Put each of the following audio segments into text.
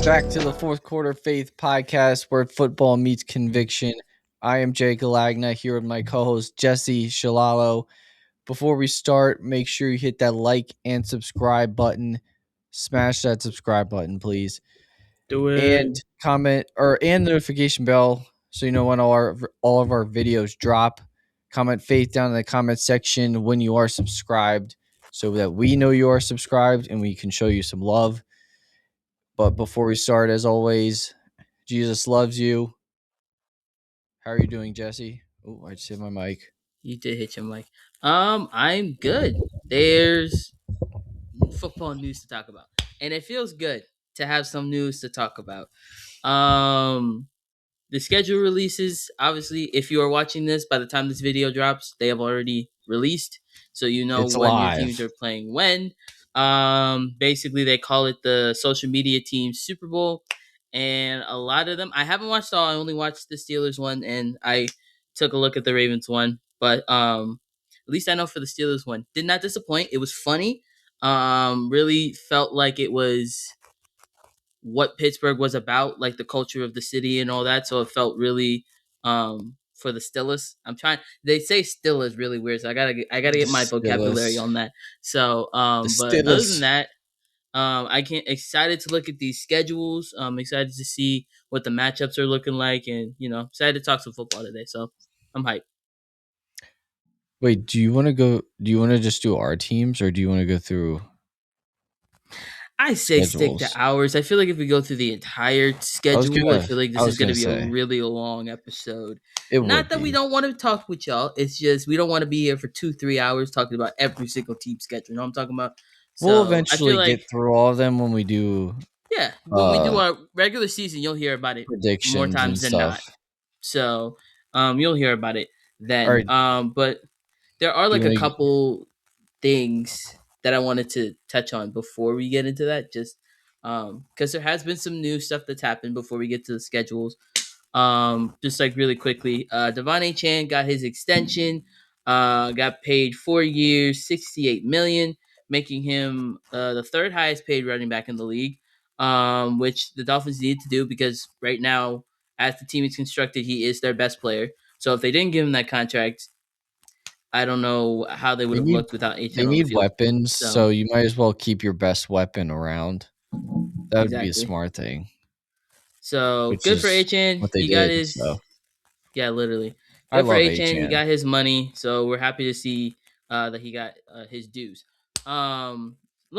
back to the Fourth Quarter Faith podcast where football meets conviction. I am Jay Galagna here with my co-host Jesse Shalalo. Before we start, make sure you hit that like and subscribe button. Smash that subscribe button, please. Do it. And comment and notification bell so you know when all of our videos drop. Comment faith down in the comment section when you are subscribed so that we know you are subscribed and we can show you some love. But before we start, as always, Jesus loves you. How are you doing, Jesse? Oh, I just hit my mic. You did hit your mic. I'm good. There's football news to talk about, and it feels good to have some news to talk about. Um, the schedule releases. Obviously, if you are watching this by the time this video drops, they have already released, so you know It's when your live. teams are playing when. Basically, they call it the social media team Super Bowl, and a lot of them I haven't watched all. I only watched the Steelers one, and I took a look at the Ravens one. But at least I know for the Steelers one, did not disappoint. It was funny. Really felt like it was what Pittsburgh was about, like the culture of the city and all that. So it felt really for the Steelers. I'm trying. They say Steelers really weird, so I gotta get my vocabulary on that. So but other than that, I can't excited to look at these schedules. I'm excited to see what the matchups are looking like, and excited to talk some football today. So I'm hyped. Wait, do you want to go? Do you want to just do our teams, or do you want to go through I say stick to schedules? ours. I feel like if we go through the entire schedule, I feel like I this is was going to gonna be a say really long episode. it Not would that we be. don't want to talk with y'all. It's just we don't want to be here for 2-3 hours talking about every single team schedule. You know what I'm talking about? We'll So I feel eventually like, get through all of them when we do yeah, when we do our regular season, you'll hear about it more predictions and times than not. stuff. So you'll hear about it All then. right, But there are do you like a want to? couple things that I wanted to touch on before we get into that, just because there has been some new stuff that's happened before we get to the schedules. Just like really quickly, Achane got his extension, got paid 4 years, 68 million, making him the third highest paid running back in the league. Which the Dolphins need to do because right now, as the team is constructed, he is their best player. So if they didn't give him that contract, I don't know how they would They have need looked without they Achane on the need field. weapons, So so you might as well keep your best weapon around. That would be a exactly. smart thing, So which good for is Achane. what they He got did. his So literally. I Good for love Achane. He HN. got his money. So we're happy to see that he got his dues. Little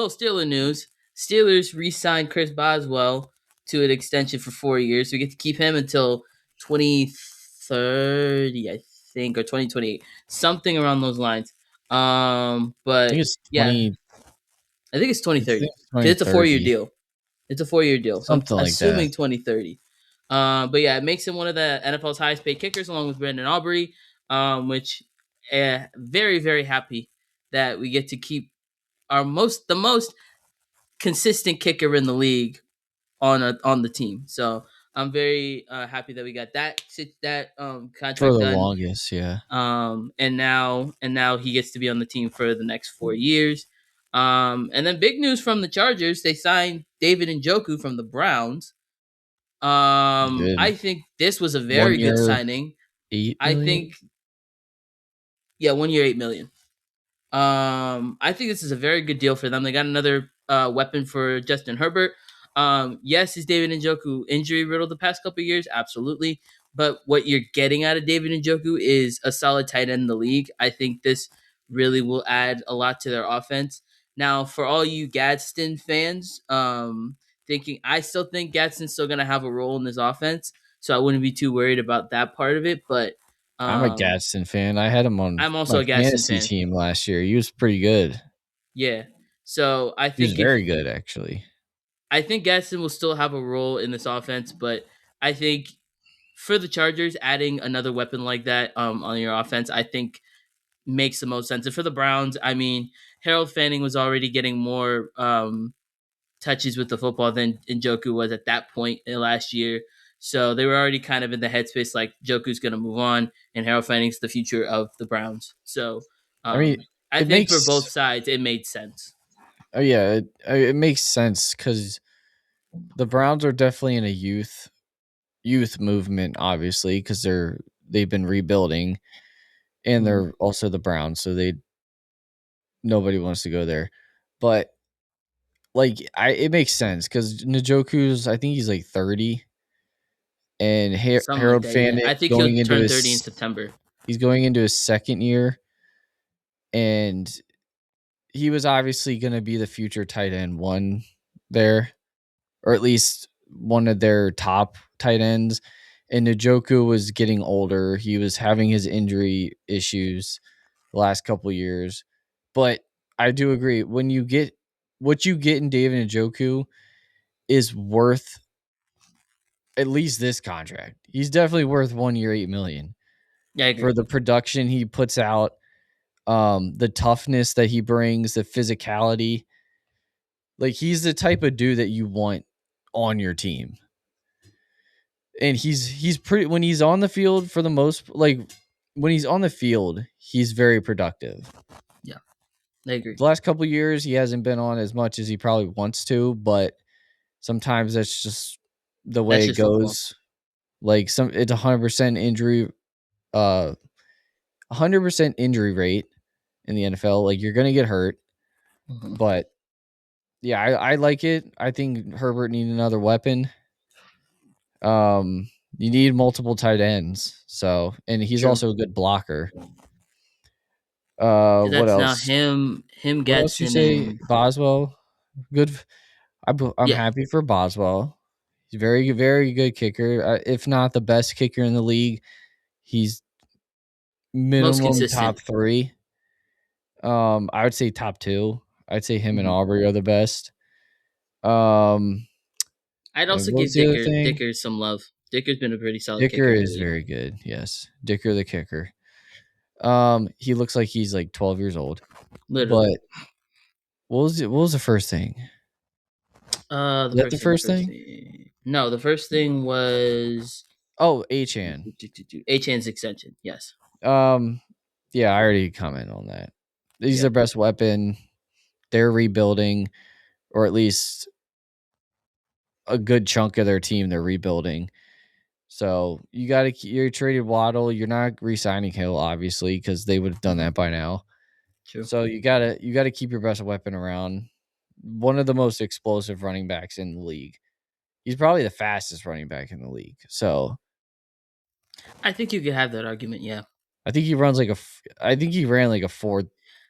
Steeler news. Steelers re-signed Chris Boswell to an extension for 4 years. We get to keep him until 2030, I think, or 2028. Something around those lines. I think But it's yeah, 20. I think it's I think 2030 it's because it's a 4 year 2030, deal. It's a 4 year deal. So I'm something like that. assuming 2030. But yeah, it makes him one of the NFL's highest paid kickers, along with Brandon Aubrey. Which very very happy that we get to keep the most consistent kicker in the league on the team. So I'm very happy that we got that For contract the done. longest, yeah. And now he gets to be on the team for the next 4 years. And then big news from the Chargers, they signed David Njoku from the Browns. Good. I think this was a One very good year, signing. 8 million. Yeah, 1 year, 8 million. I think this is a very good deal for them. They got another weapon for Justin Herbert. Yes, is David Njoku injury riddled the past couple of years? Absolutely. But what you're getting out of David Njoku is a solid tight end in the league. I think this really will add a lot to their offense. Now, for all you Gadsden fans, I still think Gadsden's still going to have a role in this offense, so I wouldn't be too worried about that part of it. But I'm a um, Gadsden fan. I had him on I'm also my a Gadsden fantasy fan. team last year. He was pretty good. Yeah. So He was very good, actually. I think Gaston will still have a role in this offense, but I think for the Chargers, adding another weapon like that on your offense, I think makes the most sense. And for the Browns, I mean, Harold Fanning was already getting more touches with the football than Njoku was at that point in last year. So they were already kind of in the headspace like Joku's going to move on, and Harold Fanning's the future of the Browns. So I mean, I it think for makes. both sides, it made sense. Oh yeah, it makes sense because the Browns are definitely in a youth movement, obviously, because they've been rebuilding, and Mhm. they're also the Browns, so they nobody wants to go there. But like, it makes sense because Njoku's, I think he's like 30, and Something like Harold that. Yeah, Fant I think he'll going into turn 30 in September. he's going into his second year, and he was obviously going to be the future tight end one there, or at least one of their top tight ends. And Njoku was getting older. He was having his injury issues the last couple years. But I do agree, when you get what you get in David Njoku is worth at least this contract. He's definitely worth 1 year, 8 million Yeah, I for agree. the production he puts out, the toughness that he brings, the physicality. Like, he's the type of dude that you want on your team. And he's pretty, when he's on the field, for the most, like, when he's on the field, he's very productive. Yeah, I agree. The last couple years he hasn't been on as much as he probably wants to, but sometimes that's just the That's way it just football. goes. Like, it's 100% injury, 100% injury rate in the NFL. Like, you're gonna get hurt, Mhm. but yeah, I like it. I think Herbert needs another weapon. You need multiple tight ends. So, and he's True. also a good blocker. Because What that's now else? him, What else you Getson, say? and Boswell, good. I'm yeah, happy for Boswell. He's very, very good kicker. If not the best kicker in the league, he's most minimum consistent. top three. I would say top two. I'd say him and Mhm. Aubrey are the best. Um, I'd and also what was give the other thing? Dicker some love. Dicker's been a pretty solid Dicker kicker in the is league. very good. Yes, Dicker the kicker. He looks like he's like 12 years old. But Literally. what was the first thing? The Was that the first thing, the first first thing? thing. No, the first thing was Oh, Achan. Achane's extension. Yes. Um, yeah, I already commented on that. He's Yeah. their best weapon. They're rebuilding, or at least a good chunk of their team they're rebuilding. So you got to, you're traded Waddle. You're not re-signing Hill, obviously, because they would have done Mhm. that by now. True. So you gotta keep your best weapon around. One of the most explosive running backs in the league. He's probably the fastest running back in the league. So I think you could have that argument. Yeah. I think he runs like I think he ran like a four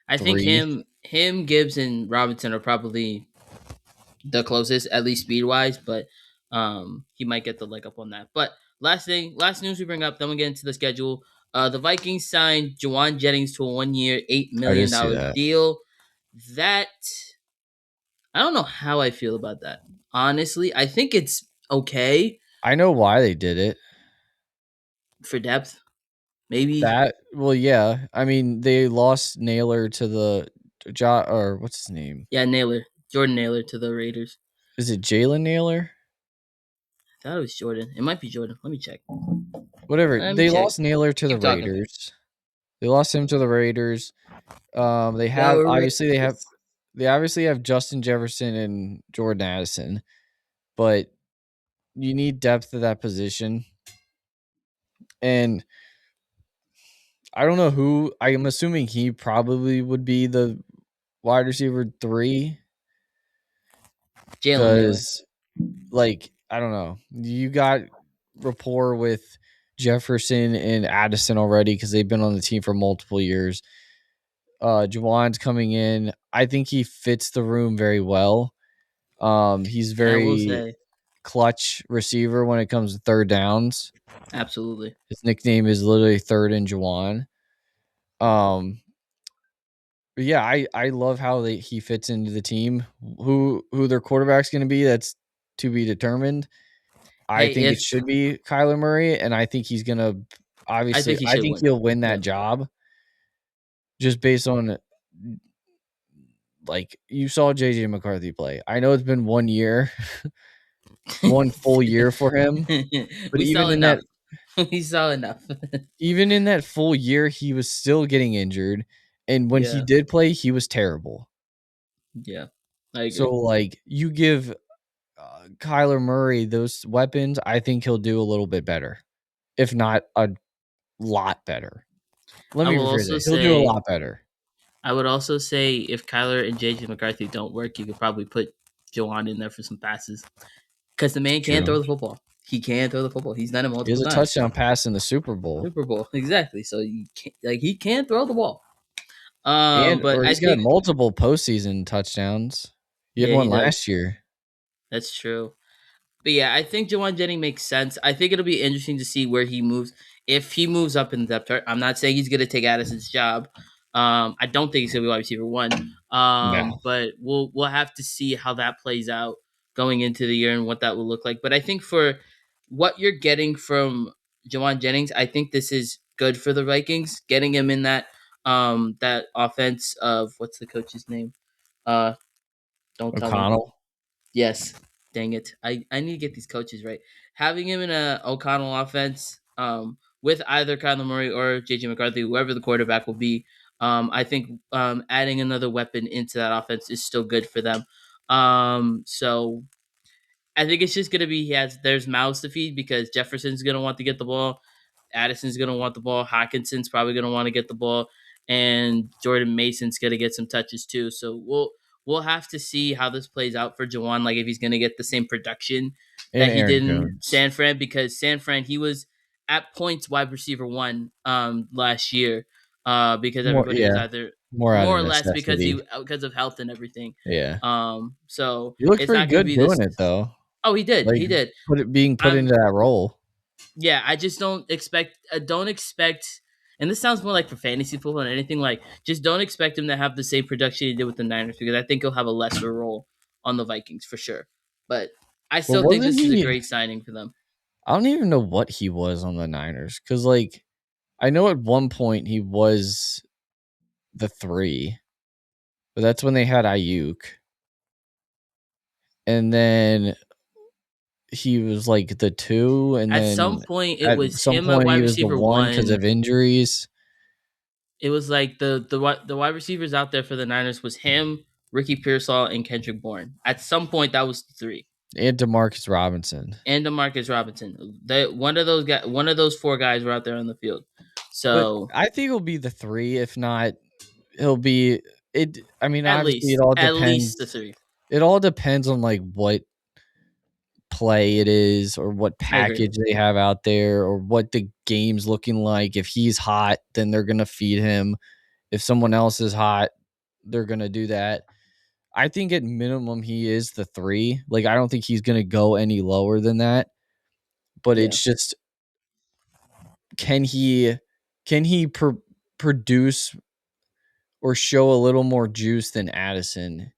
I think three. Gibbs, and Robinson are probably the closest, at least speed wise, but he might get the leg up on that. But last news we bring up, then we get into the schedule. The Vikings signed Jauan Jennings to a 1 year, $8 I did million see that. deal. That I don't know how I feel about that. Honestly, I think it's okay I know why they did it. for depth. Maybe. That, well, yeah. I mean, they lost Naylor to the or what's his name? Yeah, Naylor. Jordan Naylor to the Raiders. Is it Jalen Naylor? I thought it was Jordan. It might be Jordan. Let me check. Whatever. Let me They check. lost Naylor to the Keep talking. Raiders. They lost him to the Raiders. They have The obviously Raiders. they obviously have Justin Jefferson and Jordan Addison, but you need depth at that position. And I don't know who. I'm assuming he probably would be the wide receiver 3, Jalen Naylor. because, like, I don't know. You got rapport with Jefferson and Addison already because they've been on the team for multiple years. Juwan's coming in. I think he fits the room very well. He's I will very say. clutch receiver when it comes to third downs. Absolutely. His nickname is literally Third and Juwan. Um, but yeah, I love how he fits into the team. Who their quarterback's going to be, that's to be determined. I Hey, think it if should be Kyler Murray, and I think he's going to, I obviously, think he I should think win. he'll win Yeah. that job just based on, like, you saw JJ McCarthy play. I know it's been 1 year, one full year for him, but We saw even in enough. that We saw enough. even in that full year, he was still getting injured, and when he Yeah. did play, he was terrible. Yeah. I So, agree. like, you give Kyler Murray those weapons, I think he'll do a little bit better, if not a lot better. Let I me will rephrase also it. He'll do a say lot better. I would also say if Kyler and JJ McCarthy don't work, you could probably put Jauan in there for some passes because the man can True. throw the football. He can throw the football. He's done it He has multiple a times. touchdown pass in the Super Bowl, Super Bowl, exactly. So you can he can throw the ball. or But I he's got think multiple postseason touchdowns. He had yeah, he one does. last year. That's true. But yeah, I think Jauan Jennings makes sense. I think it'll be interesting to see where he moves. If he moves up in the depth chart, I'm not saying he's going to take Addison's job. I don't think he's going to be wide receiver one. No, But we'll have to see how that plays out going into the year and what that will look like. But I think for what you're getting from Jauan Jennings, I think this is good for the Vikings. Getting him in that offense of what's the coach's name? Uh, don't tell me. O'Connell. Yes. Dang it. I need to get these coaches right. Having him in a O'Connell offense, with either Kyler Murray or JJ McCarthy, whoever the quarterback will be, I think adding another weapon into that offense is still good for them. So I think it's just gonna be there's mouths to feed because Jefferson's gonna want to get the ball. Addison's gonna want the ball. Hawkinson's probably gonna want to get the ball, and Jordan Mason's gonna get some touches too. So we'll have to see how this plays out for Jauan. Like if he's gonna get the same production And that he Aaron did in Jones. San Fran, because San Fran he was at points wide receiver one last year, because More, everybody was yeah, either more out more of or less necessity. because of health and everything. Yeah, So he looked it's pretty not gonna good be doing this. it though. Oh, he did. Like He did. being put I'm into that role. Yeah, I just don't expect, and this sounds more like for fantasy football than anything. Like, just don't expect him to have the same production he did with the Niners because I think he'll have a lesser role on the Vikings for sure. But I But still think wasn't this is a he? great signing for them. I don't even know what he was on the Niners because, like, I know at one point he was the 3, but that's when they had Ayuk, and then he was like the 2, and At some then point, it at was some him at point wide he was the receiver 1 because one. of injuries. It was like the wide receivers out there for the Niners was him, Ricky Pearsall, and Kendrick Bourne. At some point, that was the three, And Demarcus Robinson. and Demarcus Robinson. One of those four guys were out there on the field. But So I think he'll be the 3. If not, he'll be it. I mean, obviously, it all at least the depends. three. It all depends on like what play it is or what I agree. package they have out there or what the game's looking like. If he's hot, then they're gonna feed him. If someone else is hot, they're gonna do that. I think at minimum he is the 3. Like I don't think he's gonna go any lower than that. But Yeah. it's just can he produce or show a little more juice than Addison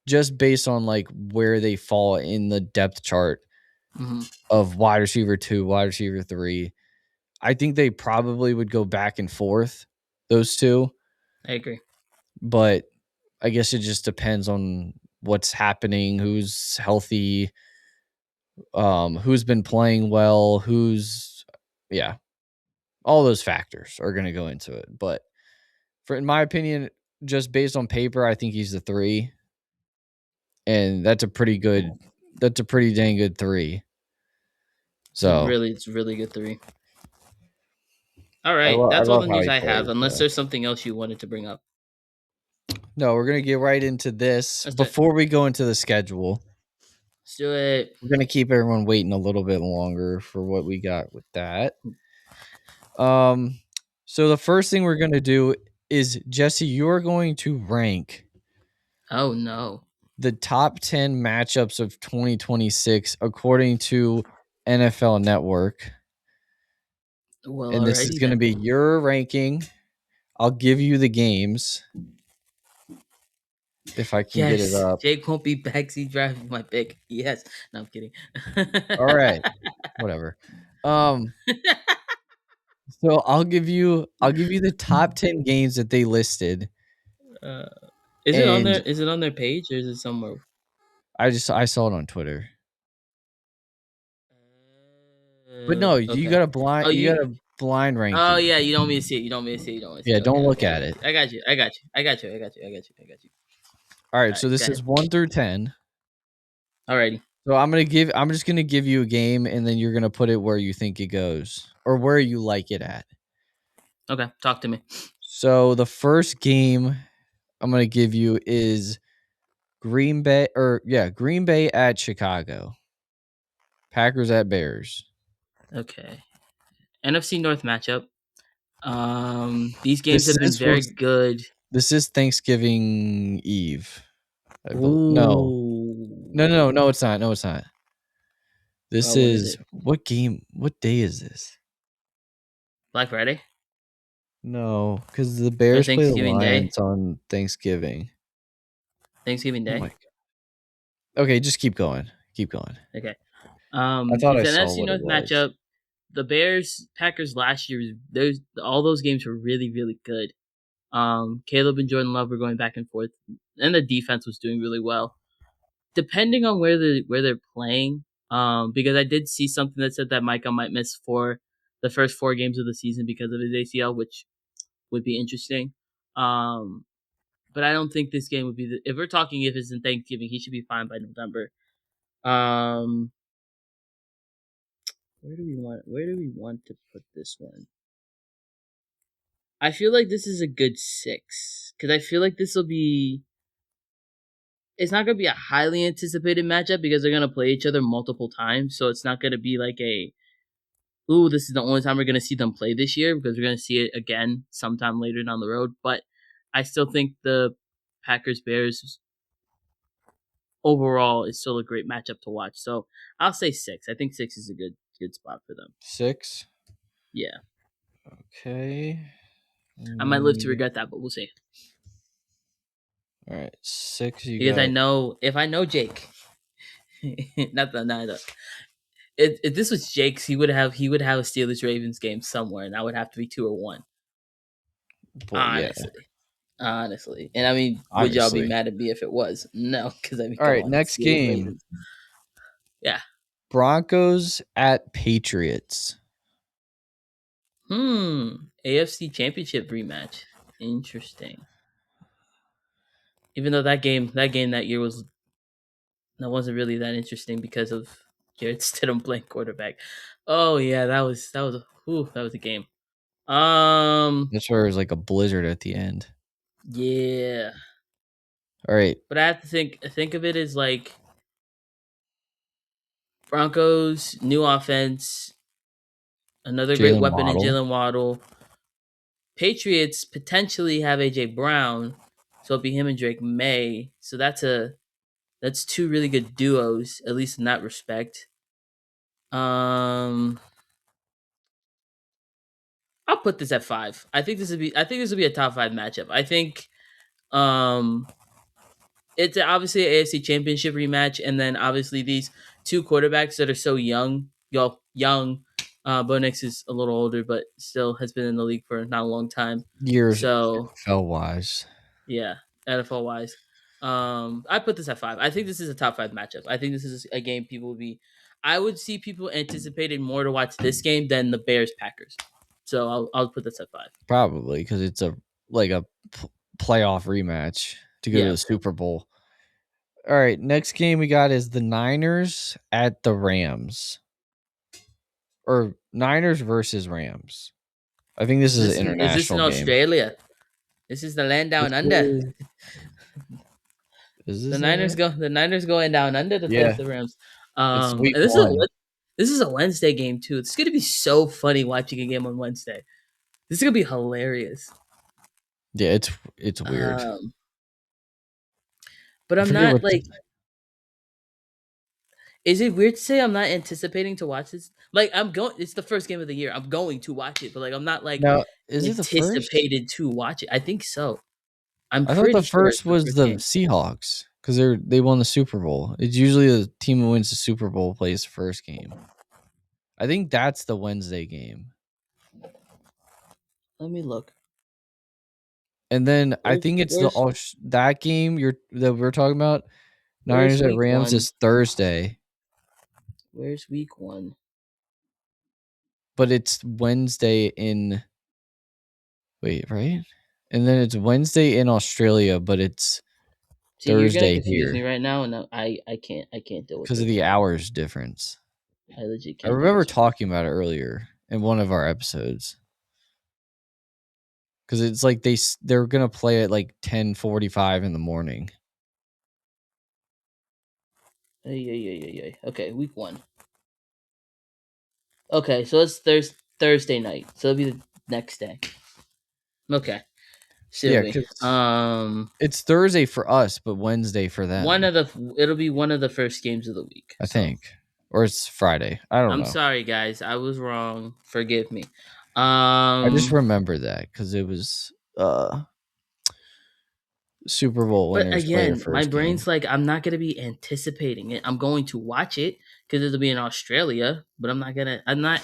just based on like where they fall in the depth chart Hmm. of wide receiver 2, wide receiver 3. I think they probably would go back and forth, those two, I agree. but I guess it just depends on what's happening, who's healthy, who's been playing well, yeah, all those factors are going to go into it. But in my opinion, just based on paper, I think he's the 3, and that's a pretty dang good 3. So It's a really good three. All I, right, I that's all love the how news he I have. plays. Unless So there's something else you wanted to bring up. no, we're gonna get right into this. Let's do it. Before we go into the schedule, Let's do it. we're gonna keep everyone waiting a little bit longer for what we got with that. Um, so the first thing we're gonna do is Jesse, you're going to rank Oh no. the top 10 matchups of 2026 according to NFL Network. Well, And this is alrighty going to then. be your ranking. I'll give you the games if I can get it Yes, up. Jake won't be backseat driving my pick. Yes, no, I'm kidding. All right. Whatever. Um so I'll give you the top 10 games that they listed, uh, is it on and there? Is it on their page or is it somewhere? I saw it on Twitter. But no, Okay. Oh, you got a blind Oh ranking. yeah, you don't want me to see it. You don't want me to see it. You don't want me to see Yeah, it. Okay, don't look okay, at it. I got you. I got you. I got you. I got you. I got you. I got you. I got you. All All right, right, so go this ahead. is 1 through 10. Alrighty. So I'm just gonna give you a game, and then you're gonna put it where you think it goes or where you like it at. Okay, talk to me. So the first game I'm gonna give you is Green Bay at Chicago. Packers at Bears. Okay, NFC North matchup. These games This have been is for very good. this is Thanksgiving Eve. I believe. No. No, Ooh. no, no, no, it's not. No, it's not. This What is is it? what game? What day is this? Black Friday No, because the or Bears play the Thanksgiving Day? Lions on Thanksgiving. Thanksgiving Oh Day. my god. Okay, just keep going. Keep going. Okay. I thought I It's an saw NFC what it North was. matchup. The Bears Packers last year, those all those games were really really good. Caleb and Jordan Love were going back and forth, and the defense was doing really well. Depending on where they're playing, because I did see something that said that Micah might miss for the first 4 games of the season because of his ACL, which would be interesting. Um, but I don't think this game would be if we're talking if it's in Thanksgiving, he should be fine by November. Um, where do we want to put this one? I feel like this is a good 6 because I feel like this will be. It's not going to be a highly anticipated matchup because they're going to play each other multiple times, so it's not going to be like a ooh, this is the only time we're going to see them play this year because we're going to see it again sometime later down the road. But I still think the Packers Bears overall is still a great matchup to watch. So I'll say 6. I think 6 is a good spot for them. 6. Yeah, Okay. I might live to Mm, regret that, but we'll see. all right, 6. You Because I got know if I know Jake, not the neither. If this was Jake's, he would have a Steelers Ravens game somewhere, and that would have to be 2 or 1. boy. Yeah, Honestly, and I mean, would y'all be obviously. mad at me if it was? No, because I mean, All come right, on, next Steelers game: Ravens. Yeah. Broncos at Patriots. AFC Championship rematch. Interesting. Even though that game that year wasn't really that interesting because of Jared Stidham playing quarterback. Oh yeah, that was a game. Um, That's where it was like a blizzard at the end. yeah, All right, but I have to think of it as like Broncos new offense, another great Jalen weapon in Waddle. Jalen Waddle. Patriots potentially have AJ Brown, so it'll be him and Drake May. So that's 2 really good duos, at least in that respect. Um, I'll put this at 5. I think this will be a top 5 matchup. I think um it's obviously an AFC Championship rematch, and then obviously these 2 quarterbacks that are so young. Y'all young. Bo Nix is a little older, but still has been in the league for not a long time. Years So NFL wise. yeah, NFL wise, I put this at 5. I think this is a top 5 matchup. I think this is a game people would be. I would see people anticipating more to watch this game than the Bears Packers. So I'll put this at 5. Probably because it's a like a playoff rematch to go to Yeah, the Super Bowl. All right, next game we got is the Niners at the Rams, or Niners versus Rams. I think this is an is this in international game. Australia? This is the land This down under. is The this Niners internet? go. The Niners going down under to face Yeah, the Rams. it's week And this is a one. this is a Wednesday game too. It's gonna be so funny watching a game on Wednesday. This is gonna be hilarious. Yeah, it's weird. Um, but I I'm forget not what like. Is it weird to say I'm not anticipating to watch this? Like I'm going. It's the first game of the year. I'm going to watch it, but like I'm not like now is it the first? anticipated to watch it. I think so. I'm I thought the pretty sure it's first the was first the game. Seahawks because they won the Super Bowl. It's usually the team who wins the Super Bowl plays the first game. I think that's the Wednesday game. Let me look. And then I Where's think it's where's that game that we're talking about, where's Niners at week Rams, one? is Thursday, Where's week one? but it's Wednesday in wait, right? And then it's Wednesday in Australia, but it's See, you're gonna Thursday confuse me here right now, and I can't deal with because of this. the hours difference. I legit I can't do remember this right now. talking about it earlier in one of our episodes because it's like they're gonna play at like 10:45 in the morning. Okay, week 1. Okay, so it's Thursday night, so it'll be the next day. Okay, Yeah, silly. because it's Thursday for us, but Wednesday for One them. of the it'll be one of the first games of the week. I So think, or it's Friday. I don't I'm know. sorry, guys. I was wrong. Forgive me. I just Um, remember that because it was Super Bowl but winners play their again, my first game. brain's like, I'm not gonna be anticipating it. I'm going to watch it because it'll be in Australia, but I'm not gonna. I'm not.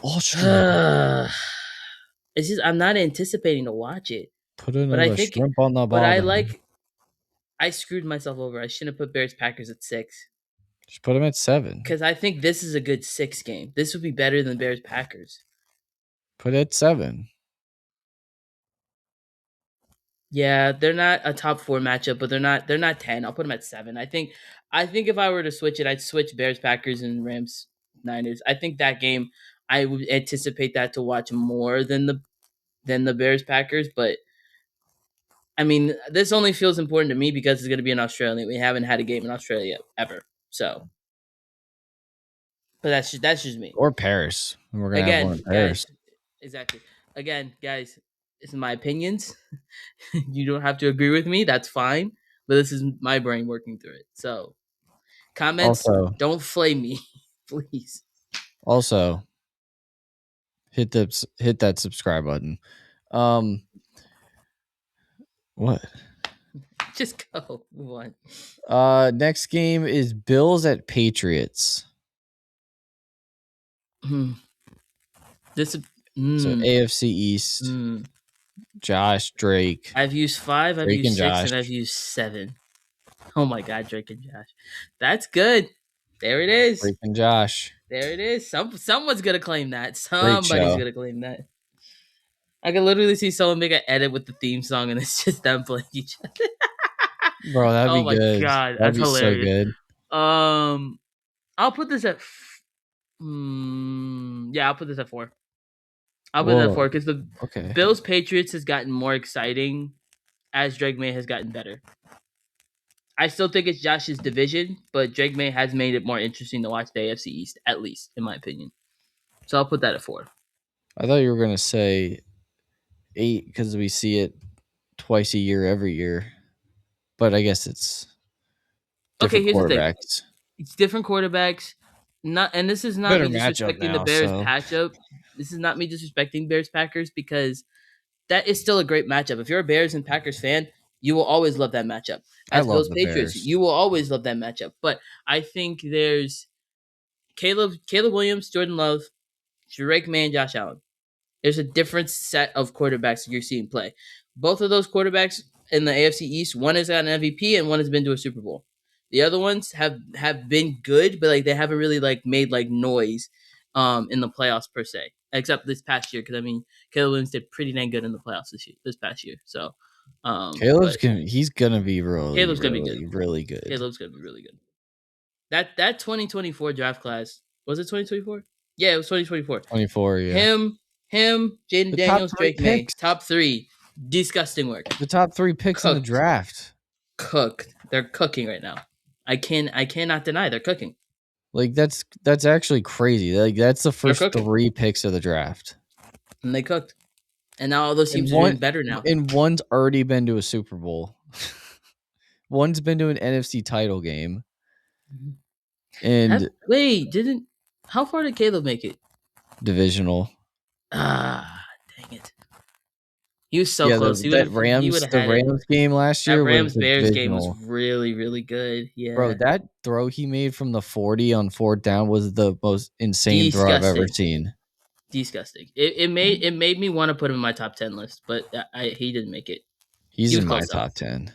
Australia. It's just I'm not anticipating to watch it. Put But I another think, shrimp on the but I bottom. like. I screwed myself over. I shouldn't have put Bears Packers at 6 Just put them at 7. because I think this is a good 6 game. This would be better than Bears Packers. Put it at 7. Yeah, they're not a top 4 matchup, but they're not 10. I'll put them at 7. I think if I were to switch it, I'd switch Bears Packers and Rams Niners. I think that game I would anticipate that to watch more than the Bears Packers, but I mean, this only feels important to me because it's going to be in Australia. We haven't had a game in Australia ever. So, but that's just me. Or Paris. And we're gonna have one in Again, Paris. guys, exactly. Again, guys, this is my opinions. You don't have to agree with me. That's fine. But this is my brain working through it. So comments, Also, don't flame me, please. also hit that subscribe button. Um, what? Just go. Move on. Next game is Bills at Patriots. Hmm. This. So Mm, AFC East. mm. Josh, Drake, I've used 5. I've Drake used and 6, Josh. and I've used 7. Oh my God, Drake and Josh. That's good. There it is. Drake and Josh. There it is. Someone's gonna claim that. Great Somebody's show, gonna claim that. I can literally see someone make an edit with the theme song, and it's just them playing each other. bro. That'd Oh be my good. God, That'd that's be so hilarious. good. Um, I'll put this at. Yeah, I'll put this at 4. I'll put that at Whoa. 4 because the Okay. Bills Patriots has gotten more exciting as Drake May has gotten better. I still think it's Josh's division, but Drake May has made it more interesting to watch the AFC East, at least in my opinion. So I'll put that at 4. I thought you were gonna say 8 because we see it twice a year, every year. But I guess it's Okay, different here's the thing: quarterbacks. it's different quarterbacks. Not, and this is not Better me matchup disrespecting the now. Bears So matchup. This is not me disrespecting Bears Packers because that is still a great matchup. If you're a Bears and Packers fan, you will always love that matchup. I As love Bills the Patriots, Bears. you will always love that matchup. But I think there's Caleb Williams, Jordan Love, Drake May, and Josh Allen. There's a different set of quarterbacks that you're seeing play. Both of those quarterbacks in the AFC East, one has got an MVP and one has been to a Super Bowl. The other ones have been good, but like they haven't really like made like noise in the playoffs per se. Except this past year, because I mean Caleb Williams did pretty dang good in the playoffs this past year. So but He's gonna be really, Caleb's gonna be good. really, really good. Caleb's gonna be really good. That 2024 draft class, was it 2024? Yeah, it was 2024. 24, yeah. Him, Jaden The top Daniels, 3 Drake May, picks. top 3. Disgusting work. The top 3 picks in the Cooked, draft. cooked. They're cooking right now. I cannot deny they're cooking. Like that's actually crazy. Like that's the They're first cooking, 3 picks of the draft. and they cooked. And now all those And teams are doing better now. one's already been to a Super Bowl. One's been to an NFC title game. And Wait, didn't? How far did Caleb make it? divisional. Ah, dang it. He was so Yeah, close. He would have the had it. Rams game last That year was Rams the Bears game was divisional. really, really good. Bro, Yeah. that throw he made from the 40 on 4th down was the most insane throw I've ever Disgusting. seen. Disgusting. It made me want to put him in my top 10 list, but he didn't make it. He's He was in my close though. top 10.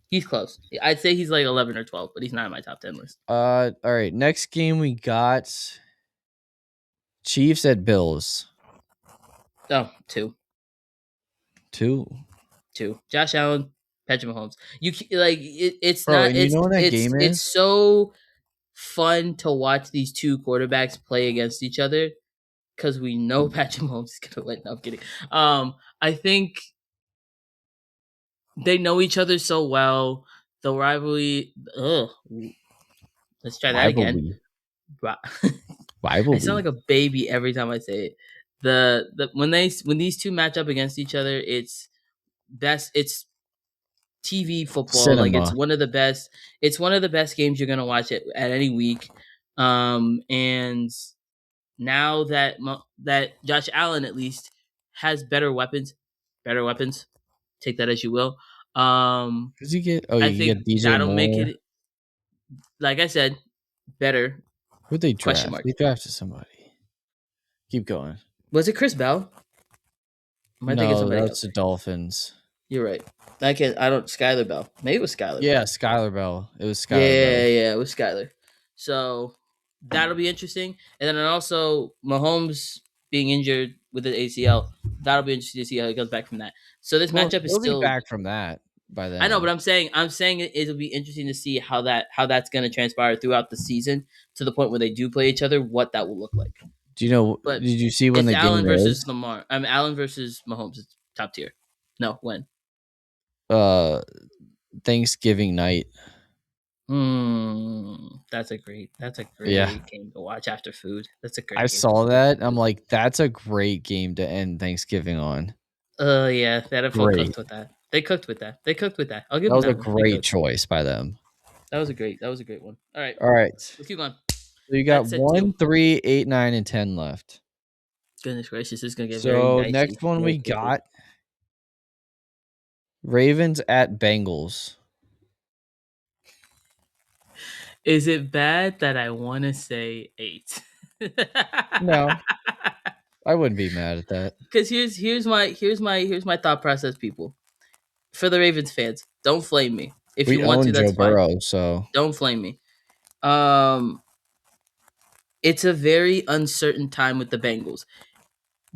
He's close. I'd say he's like 11 or 12, but he's not in my top 10 list. All right, next game we got Chiefs at Bills. Oh, 2. 2. 2. Josh Allen. Patrick Mahomes. Like it's Bro, not. and you know what that game It's is? so fun to watch these two quarterbacks play against each other because we know Patrick Mahomes is gonna win. No, I'm kidding. I think they know each other so well. The rivalry. Ugh. Let's try that again. Rivalry. Wow. I sound Rivalry. like a baby every time I say it. When these two match up against each other, it's TV football. Like Cinema. it's one of the best games you're gonna watch at any week. And now that Josh Allen at least has better weapons, take that as you will. Cause you get I you think get DJ that'll make Moore. it, like I said, better. Who'd they Question draft? mark. They drafted somebody. Keep going. Was it Chris Bell? Am I thinking No, somebody that's else? the Dolphins. You're right. I don't. Skylar Bell. Maybe it was Skylar Yeah, Bell. Skylar Bell. It was Skylar Yeah, Bell. yeah, it was Skylar. So that'll be interesting. And then also Mahomes being injured with the ACL. That'll be interesting to see how he comes back from that. So this Well, matchup is he'll be still. back from that by I know, but then. I'm saying it'll be interesting to see how that's going to transpire throughout the season to the point where they do play each other. What that will look like. Do you know? But Did you see when it's the game Allen versus is? Lamar. I mean, Allen versus Mahomes is top tier. No, when? Uh, Thanksgiving night. That's a Yeah, great game to watch after food. That's a I great game to saw watch after that. I'm food. like, that's a great game to end Thanksgiving on. Yeah, that NFL Great. cooked with that. They cooked with that. They cooked with that. I'll give That them was a that one. They great cooked. choice by them. That was a great one. All right, All right. let's keep on. So you got That's it too. 1, 3, 8, 9, and 10 left. Goodness gracious, this is gonna get very So dicey next one very we quickly. got Ravens at Bengals. Is it bad that I want to say 8? No, I wouldn't be mad at that. Because here's my thought process, people. For the Ravens fans, don't flame me. If you We want to, own that's Joe fine. Burrow, so Don't flame me. Um, it's a very uncertain time with the Bengals.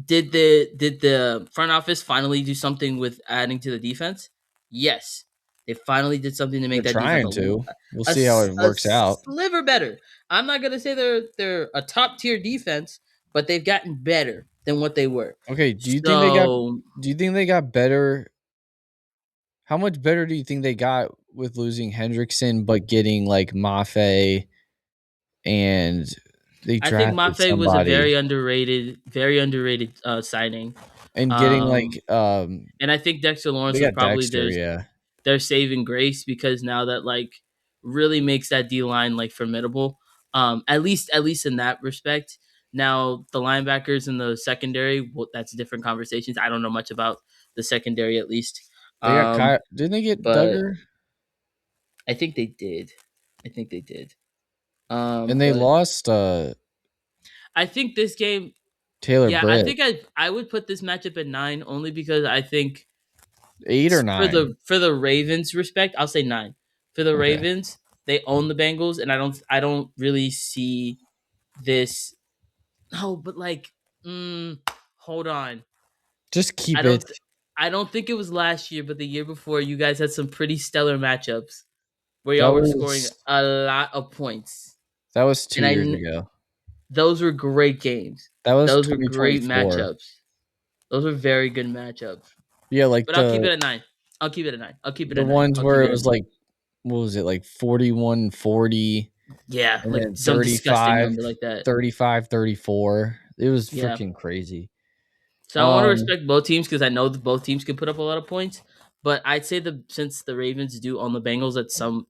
Did the front office finally do something with adding to the defense? Yes, they finally did something to they're make that defense trying to. We'll a, see how it a works out. sliver better. I'm not gonna say they're a top tier defense, but they've gotten better than what they were. Okay, So do you think they got better? How much better do you think they got with losing Hendrickson but getting like Mafe and they I think drafted Mafe was a somebody very underrated signing. and getting Um, like and I think Dexter they Lawrence was got probably Dexter, yeah. their saving grace because now that like really makes that D line like formidable. At least in that respect. Now the linebackers in the secondary, well, that's different conversations. I don't know much about the secondary at least. They got Um, Kyle. Didn't they get but Duggar? I think they did. I think they did. And they But lost I think this game, Taylor yeah, I Britt. think I would put this matchup at 9 only because I think 8 or for 9? the Ravens respect, I'll say 9. For the Okay. Ravens, they own the Bengals, and I don't really see this. No, but like, hold on. Just I keep it. don't I don't think it was last year, but the year before, you guys had some pretty stellar matchups where That y'all were scoring was a lot of points, that was 2 and years ago. those were great games. That was Those were great 2024. matchups. Those were very good matchups. Yeah, like But I'll keep it at 9. I'll keep it at 9. I'll keep it the at 9. ones I'll where keep it it at was 9. like what was it? Like 41-40 Yeah, and like then some disgusting 35 number like that. 35-34. It was Yeah. freaking crazy. So I want to respect both teams because I know that both teams can put up a lot of points. But I'd say since the Ravens do own the Bengals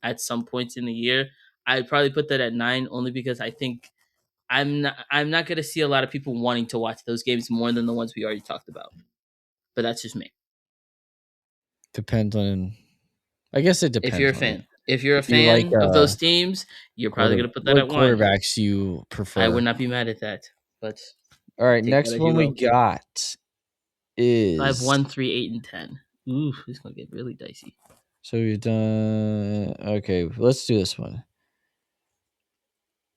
at some points in the year, I'd probably put that at 9 only because I think I'm not gonna see a lot of people wanting to watch those games more than the ones we already talked about. But that's just me. Depends on I guess it depends on it. If you're a If you like fan of those teams, you're probably gonna put that what at 1. quarterbacks you I prefer. would not be mad at that, but All right, take that next as you one we will. got So I have is 1, 3, 8, and 10. Ooh, this is gonna get really dicey. so we've done okay, let's do this one.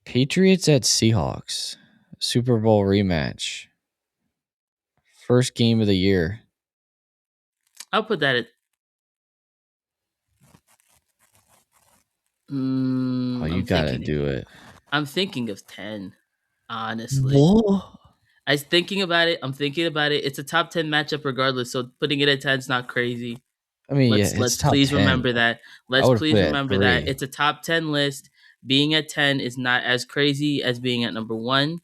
Patriots at Seahawks. Super Bowl rematch. First game of the year. I'll put that at Oh, you I'm gotta thinking. do it. I'm thinking of 10. Honestly, What? I was thinking about it. I'm thinking about it. It's a top 10 matchup regardless. So putting it at 10 is not crazy. I mean, yeah, Let's it's top please 10. remember that. I Let's would have put please it at remember that 3. it's a top 10 list. Being at 10 is not as crazy as being at number 1.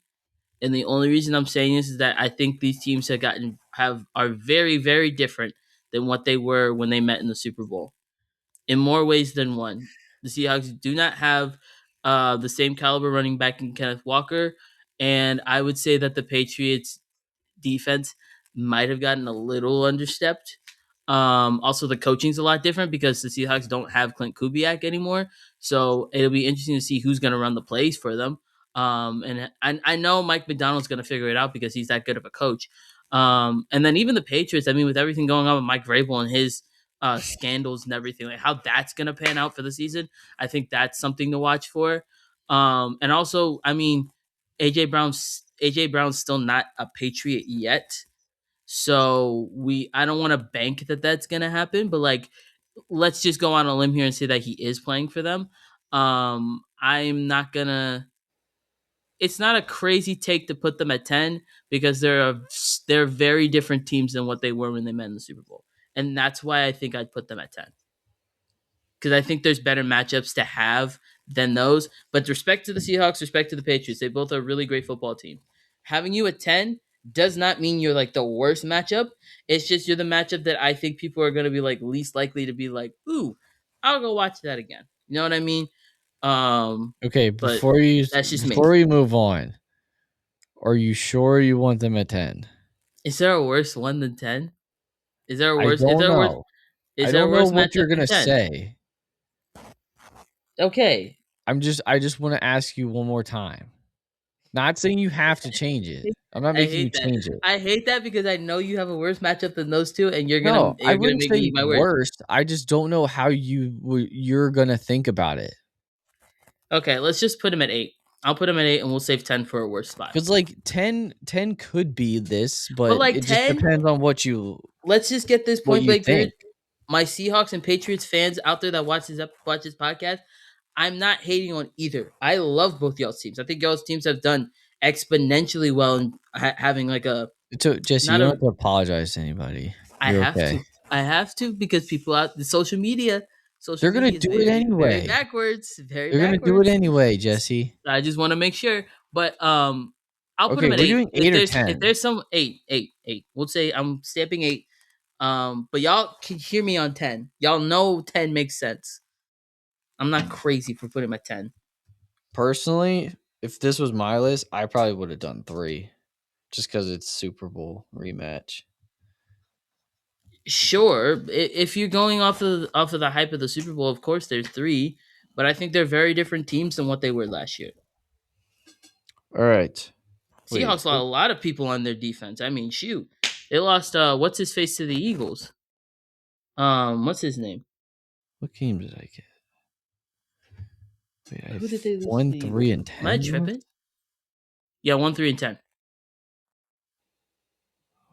And the only reason I'm saying this is that I think these teams are very very different than what they were when they met in the Super Bowl in more ways than one. The Seahawks do not have the same caliber running back in Kenneth Walker, and I would say that the Patriots defense might have gotten a little understepped. Also, the coaching's a lot different because the Seahawks don't have Clint Kubiak anymore. So it'll be interesting to see who's going to run the plays for them. And I know Mike McDonald's going to figure it out because he's that good of a coach. And then even the Patriots, I mean, with everything going on with Mike Vrabel and his scandals and everything, like how that's going to pan out for the season, I think that's something to watch for. And also, I mean, AJ Brown's still not a Patriot yet. So I don't want to bank that that's going to happen, but like let's just go on a limb here and say that he is playing for them. I'm not going to It's not a crazy take to put them at 10 because they're very different teams than what they were when they met in the Super Bowl. And that's why I think I'd put them at 10 because I think there's better matchups to have than those. But respect to the Seahawks, respect to the Patriots, they both are really great football teams. Having you at 10 does not mean you're like the worst matchup. It's just you're the matchup that I think people are going to be like least likely to be like, ooh, I'll go watch that again. You know what I mean? Okay, But that's just me. before we move on, are you sure you want them at 10? Is there a worse one than 10? Is there a I worse? Is don't there a worse? know. I Is there a don't know worse what matchup you're than gonna 10? say. Okay. I just want to ask you one more time. Not saying you have to change it. I'm not I making you hate that. change it. I hate that because I know you have a worse matchup than those two, and No, I you're gonna wouldn't make me say eat my words. worst. I just don't know how you're gonna think about it. Okay, let's just put him at 8. I'll put him at 8, and we'll save 10 for a worse spot. Because like 10 could be this, But but like it just 10, depends on let's just get this what point you blank period. think. My Seahawks and Patriots fans out there that watch this podcast, I'm not hating on either. I love both y'all's teams. I think y'all's teams have done exponentially well in having like a So Jesse, you not don't a have to apologize to anybody. I You're have okay. to. I have to because people out the social They're gonna media is do it very, very anyway. backwards. Very They're gonna do it backwards. anyway, Jesse. I just want to make sure. But I'll put Okay, them at we're 8. doing 8 or If 10. there's some 8. We'll say I'm stamping 8. But y'all can hear me on 10. Y'all know 10 makes sense. I'm not crazy for putting him at 10. Personally, if this was my list, I probably would have done 3, just because it's Super Bowl rematch. Sure, if you're going off of the hype of the Super Bowl, of course there's 3, but I think they're very different teams than what they were last year. All right. Wait, Seahawks lost a lot of people on their defense. I mean, shoot, they lost what's his face to the Eagles. What's his name? what game did I get? Wait, I Who have did they lose to 1, the 3, Eagles? and Am I 10. tripping? Yeah, 1, 3, and 10.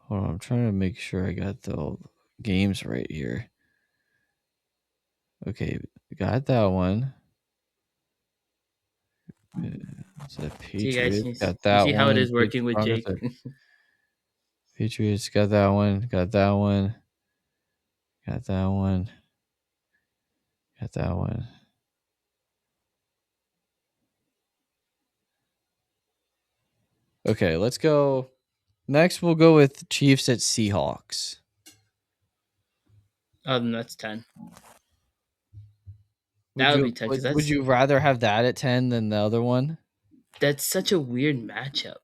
Hold on, I'm trying to make sure I got the games right here. Okay, got that one. So the See, guys, Patriots got you that see how it one. is working with Jake. Patriots got that one. Got that one. Got that one. Got that one. Okay, let's go. Next, we'll go with Chiefs at Seahawks. That's 10. That would be 10 because Would you rather have that at 10 than the other one? that's such a weird matchup.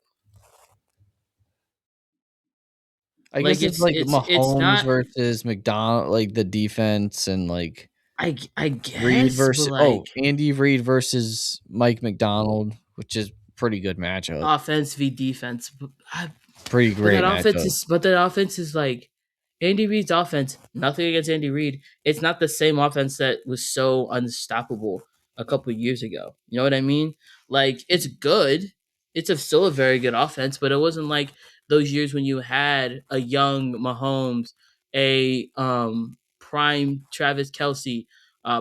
I Like guess it's like it's Mahomes not. versus McDonald, like the defense, and like I Reed guess, but versus like Andy Reid versus Mike McDonald, which is pretty good matchup. offense v defense. Pretty great matchup. But that offense is like Andy Reid's offense. Nothing against Andy Reid. It's not the same offense that was so unstoppable a couple years ago. You know what I mean? Like it's good. Still a very good offense, but it wasn't like those years when you had a young Mahomes, a prime Travis Kelsey,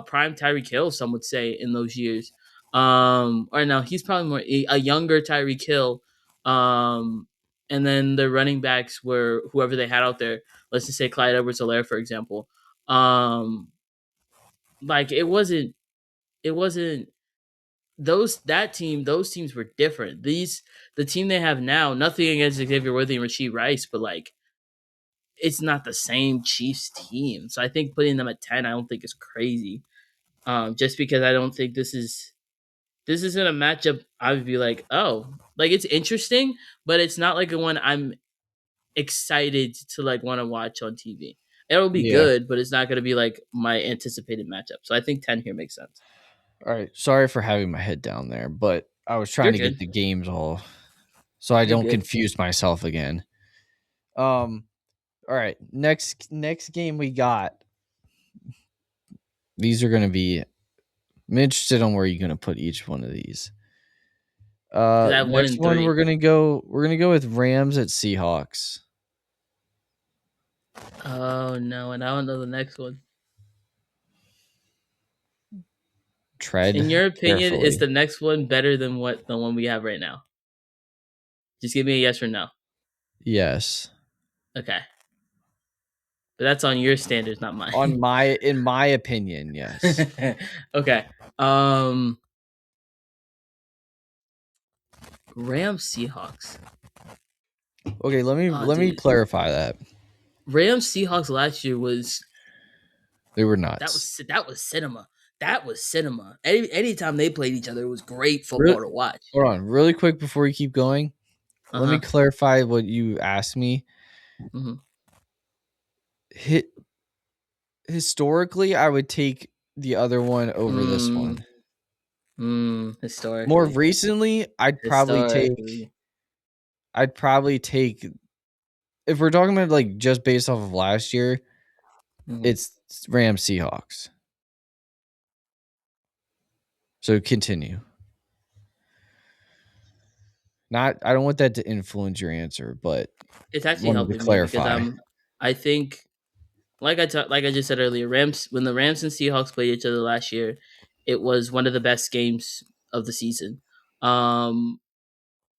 prime Tyreek Hill, some would say, in those years. Or no, he's probably more a younger Tyreek Hill. And then the running backs were whoever they had out there. Let's just say Clyde Edwards-Helaire, for example. Like it wasn't those teams were different. The team they have now, nothing against Xavier Worthy and Rashid Rice, but like it's not the same Chiefs team. So I think putting them at 10, I don't think is crazy. Just because I don't think this isn't a matchup I would be like, oh, like it's interesting, but it's not like a one I'm excited to like want to watch on TV. It'll be Yeah. good, but it's not going to be like my anticipated matchup. So I think 10 here makes sense. All right. Sorry for having my head down there, but I was trying You're to get good. the games all so I You're don't good. confuse myself again. Um. All right. Next game we got. These are going to be. I'm interested on where you're going to put each one of these. Because I have one Next and one three. we're gonna go. We're gonna go with Rams at Seahawks. Oh no, and I don't know the next one. In Tread your opinion, is carefully. the next one better than what the one we have right now? Just give me a yes or no. Yes. Okay, but that's on your standards, not mine. In my opinion, yes. Okay. Um, Rams Seahawks. Okay, Oh, let me dude, clarify that. Rams Seahawks last year was They were that nuts. was that was cinema. That was cinema. Anytime they played each other, it was great Really, football to watch. hold on, really quick before you keep going. Uh Let me huh. clarify what you asked me. Mm-hmm. Hit, historically, I would take the other one over this Mm, one. More historically, recently, historically. I'd probably take if we're talking about like just based off of last year, Mm-hmm. it's Rams Seahawks. So continue. Not I don't want that to influence your answer, but It's actually wanted to helping me because clarify. I think like I just said earlier, Rams when the Rams and Seahawks played each other last year, it was one of the best games of the season. Um,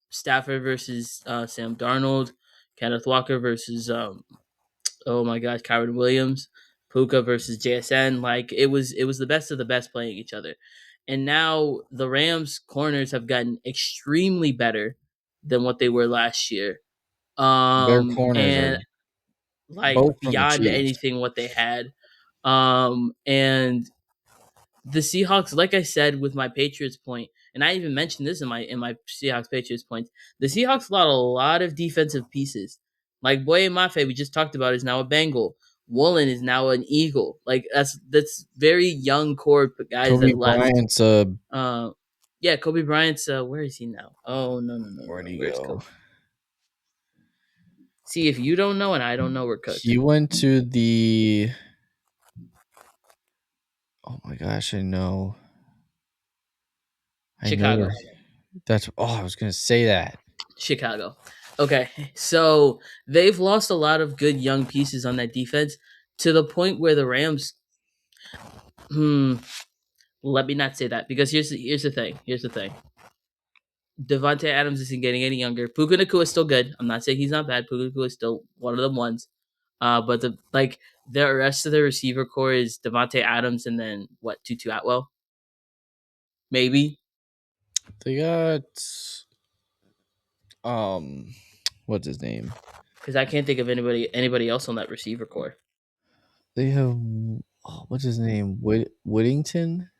Stafford versus Sam Darnold, Kenneth Walker versus oh my gosh, Kyron Williams, Puka versus JSN. Like it was the best of the best playing each other, and now the Rams corners have gotten extremely better than what they were last year. Their corners are And like both from the beyond Chiefs. anything what they had. And the Seahawks, like I said with my Patriots point, and I even mentioned this in my Seahawks Patriots points, the Seahawks lost a lot of defensive pieces. Like Boye Mafe, we just talked about, is now a Bengal. Woolen is now an Eagle. Like that's very young core guys Kobe that left. Bryant's Uh, yeah, Kobe Bryant's. Where is he now? Oh no no no no where'd no. he Where's go? Kobe? See, if you don't know and I don't know, we're cooked. He went to the oh my gosh, I know. I know where Chicago. that's I was gonna say that. Chicago. Okay, so they've lost a lot of good young pieces on that defense to the point where the Rams. Hmm. Let me not say that because here's the thing. Here's the thing. Devontae Adams isn't getting any younger. Puka Nacua is still good. I'm not saying he's not bad. Puka Nacua is still one of the ones. But the rest of the receiver core is Devontae Adams and then what Tutu Atwell maybe They got um what's his name? because I can't think of anybody else on that receiver core. They have what's his name? Whittington?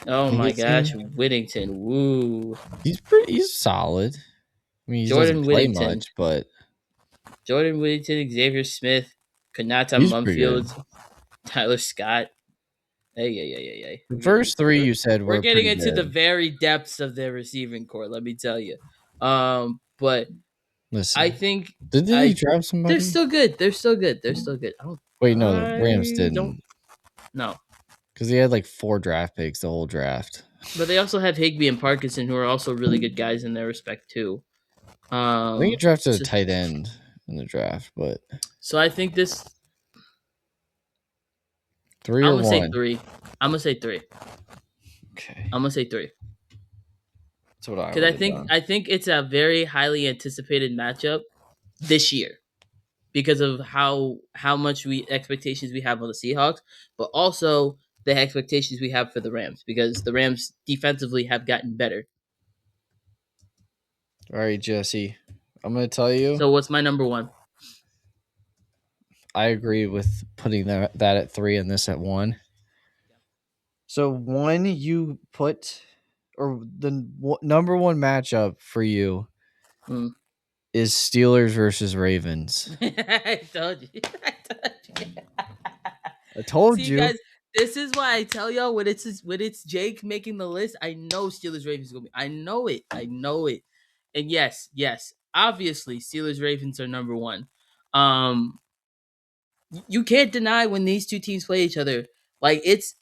I Oh think my his gosh, name. Whittington. Woo. He's solid. I mean, he doesn't Jordan play Whittington. much, but Jordan Whittington, Xavier Smith, Kanata he's pretty good. Mumfield, Tyler Scott. Hey, yeah, yeah, yeah, yeah. The first three you said We're were getting pretty into the good. very depths of their receiving core, let me tell you. But I Listen, think didn't he I draft they're somebody? still good. They're still good. They're still good. Wait, no, the Rams I don't didn't know. because he had like 4 draft picks the whole draft. But they also have Higby and Parkinson, who are also really good guys in their respect too. I think he Um, drafted a so, tight end in the draft, but so I think this 3 I'm or gonna say 1? three. I'm gonna say three. Okay. I'm gonna say three That's what I because would I have think done. I think it's a very highly anticipated matchup this year because of how much we expectations we have on the Seahawks, but also the expectations we have for the Rams because the Rams defensively have gotten better. All right, Jesse. I'm going to tell you, So what's my number one? I agree with putting that at 3 and this at 1. So, 1 you put, or the number 1 matchup for you Mm. is Steelers versus Ravens. I told you. I told you. I told See, you. guys, this is why I tell y'all when it's Jake making the list. I know Steelers Ravens gonna be. I know it. I know it. And yes, obviously Steelers Ravens are number one. Um, you can't deny when these two teams play each other. Like it's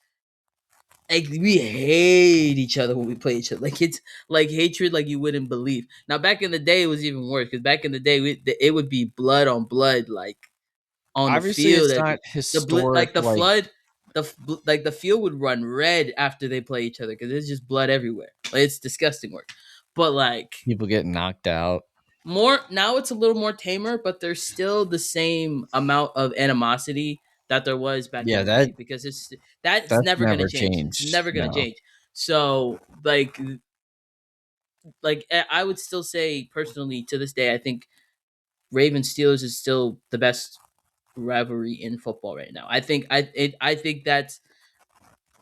like we hate each other when we play each other. Like it's like hatred, like you wouldn't believe. Now back in the day, it was even worse because back in the day, it would be blood on blood, like on the Obviously, field. it's Like not like historic the like flood, like the field would run red after they play each other because there's just blood everywhere. Like, it's disgusting work. But like people getting knocked out. more now, it's a little more tamer, but there's still the same amount of animosity that there was back in Yeah, the day because that's that's never gonna never change. It's changed. never gonna No. change. So like I would still say personally to this day, I think Ravens Steelers is still the best rivalry in football right now. I think that's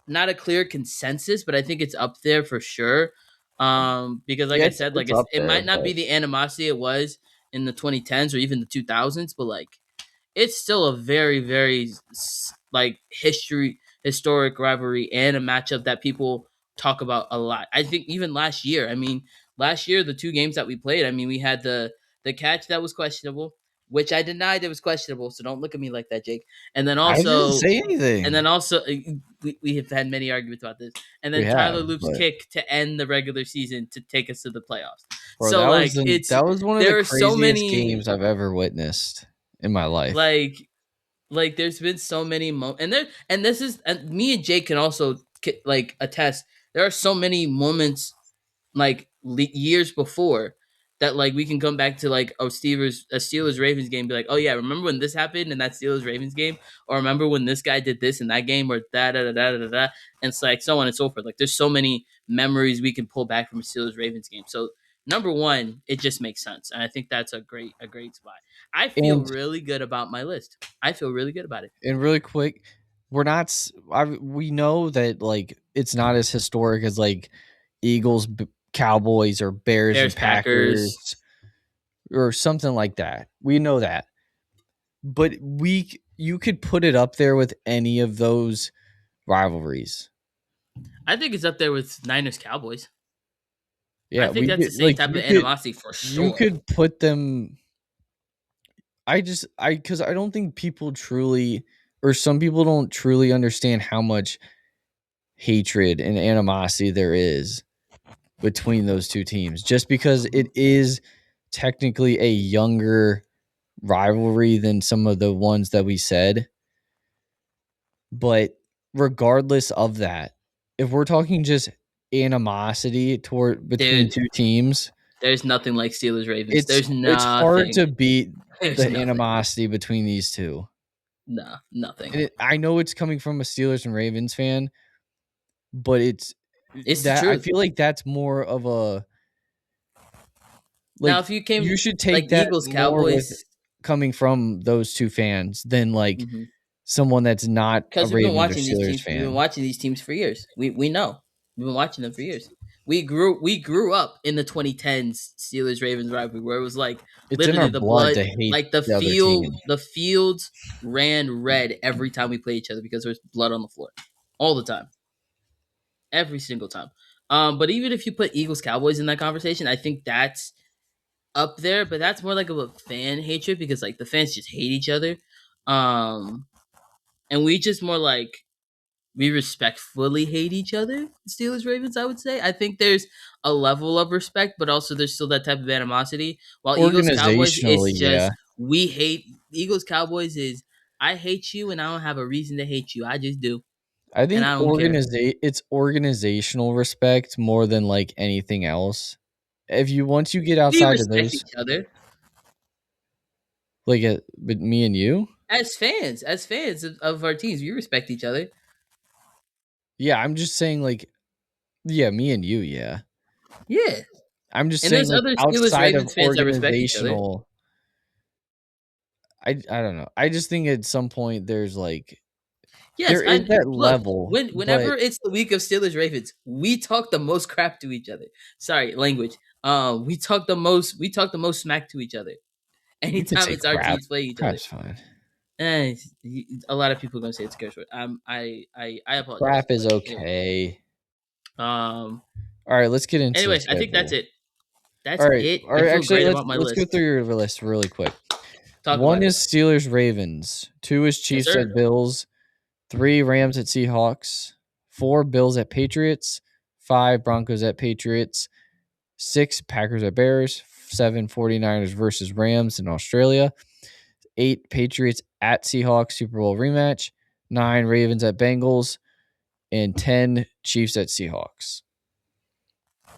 not a clear consensus, but I think it's up there for sure. Because like Yeah, I said, like it's up it there, might not but be the animosity it was in the 2010s or even the 2000s, but like it's still a very like historic rivalry and a matchup that people talk about a lot. I think even last year, I mean, last year the two games that we played, I mean, we had the catch that was questionable, which I denied it was questionable, so don't look at me like that, Jake. And then I didn't also say and anything. then also we have had many arguments about this. And We then Tyler have, Loop's but kick to end the regular season to take us to the playoffs. bro, So like that was one of the there are so craziest many games I've ever witnessed in my life. like there's been so many and there and this is and me and Jake can also like attest. There are so many moments like years before that like we can come back to like a Steelers Ravens game, be like, oh yeah, remember when this happened in that Steelers Ravens game, or remember when this guy did this in that game, or da da da da da da, and it's like so on and so forth. Like there's so many memories we can pull back from a Steelers Ravens game. So number one, it just makes sense, and I think that's a great spot. I feel And really good about my list. I feel really good about it. really quick, we're not. We know that like it's not as historic as like Eagles, Cowboys, or Bears and Bears Packers. Packers, or something like that. We know that, but you could put it up there with any of those rivalries. I think it's up there with Niners Cowboys. I Yeah, think we that's the could same like type of animosity for you sure. could put them. Because I don't think people truly, or some people don't truly understand how much hatred and animosity there is between those two teams. Just because it is technically a younger rivalry than some of the ones that we said, but regardless of that, if we're talking just animosity toward between Dude, two teams, there's nothing like Steelers Ravens. There's it's hard nothing. to beat There's the nothing. animosity between these two. Nah, nothing. And I know it's coming from a Steelers and Ravens fan, but it's It's the that I truth. feel like that's more of a Now, like if you came you should like take that Eagles more with Cowboys, coming from those two fans than like because someone that's not a we've been Ravens or watching these Steelers teams. We've been fan. watching these teams for years. We know. We've been watching them for years. We grew up in the 2010s Steelers Ravens rivalry where it was like It's in our literally the blood blood, to hate like the the other team. fields ran red every time we played each other because there was blood on the floor all the time, every single time. But even if you put Eagles Cowboys in that conversation, I think that's up there. But that's more like of a fan hatred because like the fans just hate each other, um, and we just more like we respectfully hate each other. Steelers Ravens, I would say. I think there's a level of respect, but also there's still that type of animosity. While Eagles Cowboys, Organizationally, it's yeah. just we hate Eagles Cowboys is I hate you, and I don't have a reason to hate you. I just do, I and think I don't care. it's organizational respect more than like anything else. If you once you get We outside of respect those, each other like but me and you, as fans of our teams. We respect each other. yeah, I'm just saying like yeah, me and you, yeah. Yeah, I'm just and saying there's like other Steelers outside of Ravens fans that respect each other. organizational, I don't know. I just think at some point there's like Yes, there is and that look, level, but whenever it's the week of Steelers Ravens, we talk the most crap to each other. Sorry, language. We talk the most smack to each other. you could Anytime say it's our crap. teams playing each other. Crap's fine. A lot of people are gonna say it's a curse word. I apologize, Crap is but anyway. okay. Um. All right, let's get into the Anyway, I think that's schedule. it. That's it. All I right. feel Actually, great about my let's go list. through your list really quick. Talk One about it. is Steelers Ravens. Two is Yes, Chiefs sir. at Bills. Three Rams at Seahawks. Four Bills at Patriots. Five Broncos at Patriots. Six Packers at Bears. Seven 49ers versus Rams in Australia. Eight Patriots at Seahawks Super Bowl rematch. Nine Ravens at Bengals. And 10 Chiefs at Seahawks.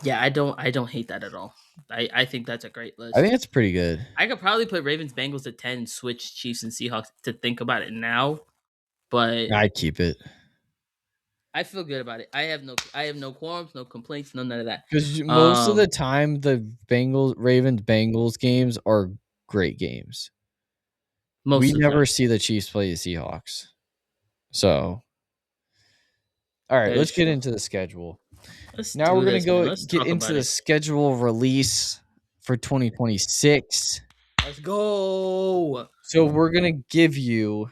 Yeah, I don't hate that at all. I think that's a great I think list. that's pretty good. I could probably put Ravens Bengals at 10 and switch Chiefs and Seahawks to think about it now, but I keep it. I feel good about it. I have no qualms, no complaints, none of that. Because most of the Um time, the Ravens Bengals games are great games. We most of the never time. see the Chiefs play the Seahawks. So, all right, That is let's get true. into the schedule. Let's Now we're do gonna this, man. go Let's get talk into about the it. schedule release for 2026. Let's go. So we're gonna give you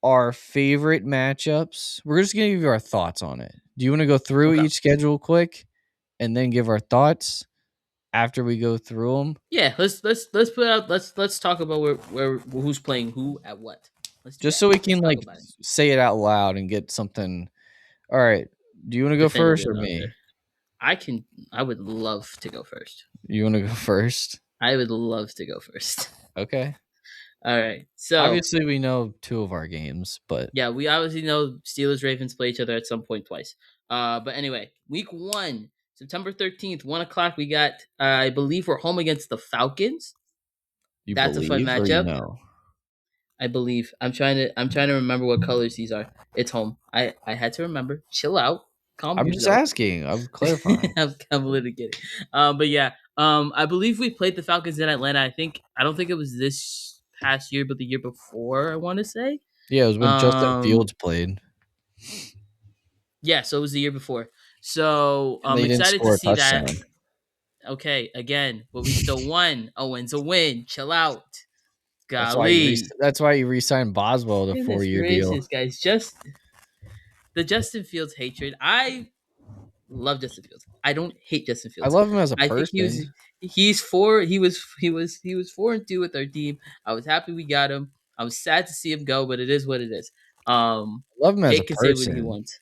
our favorite matchups. We're just gonna give you our thoughts on it. Do you want to go through Okay. each schedule quick and then give our thoughts after we go through them? Yeah, let's put out let's talk about where who's playing who at what. Let's do Just that. so we can Let's talk like about it. say it out loud and get something. All right. Do you want to go first Definitive or out there. me? I would love to go first. You want to go first? I would love to go first. Okay. All right. So Obviously, we know two of our games, but yeah, we obviously know Steelers Ravens play each other at some point twice. But anyway, week 1, September 13th, 1 o'clock. We got I believe we're home against the Falcons. you That's a fun believe or you matchup. know? I believe. I'm trying to remember what colors these are. It's home. I had to remember. Chill out. Calm I'm just yourself. asking. I'm clarifying. I'm literally kidding. But yeah. I believe we played the Falcons in Atlanta. I don't think it was this past year, but the year before, I want to say. Yeah, it was when Justin Um Fields played yeah, so it was the year before. So and I'm they didn't excited to score a see that. touchdown. Okay, again, but we still won. A win's a win. Chill out. Golly. That's why you re-signed Boswell to Goodness 4-year deal. gracious, guys. Just the Justin Fields hatred. I love Justin Fields. I don't hate Justin I Fields. love him as a I think person. he was 4-2 with our team. I was happy we got him. I was sad to see him go, but it is what it is. I love him as a Jake can say what he person. wants.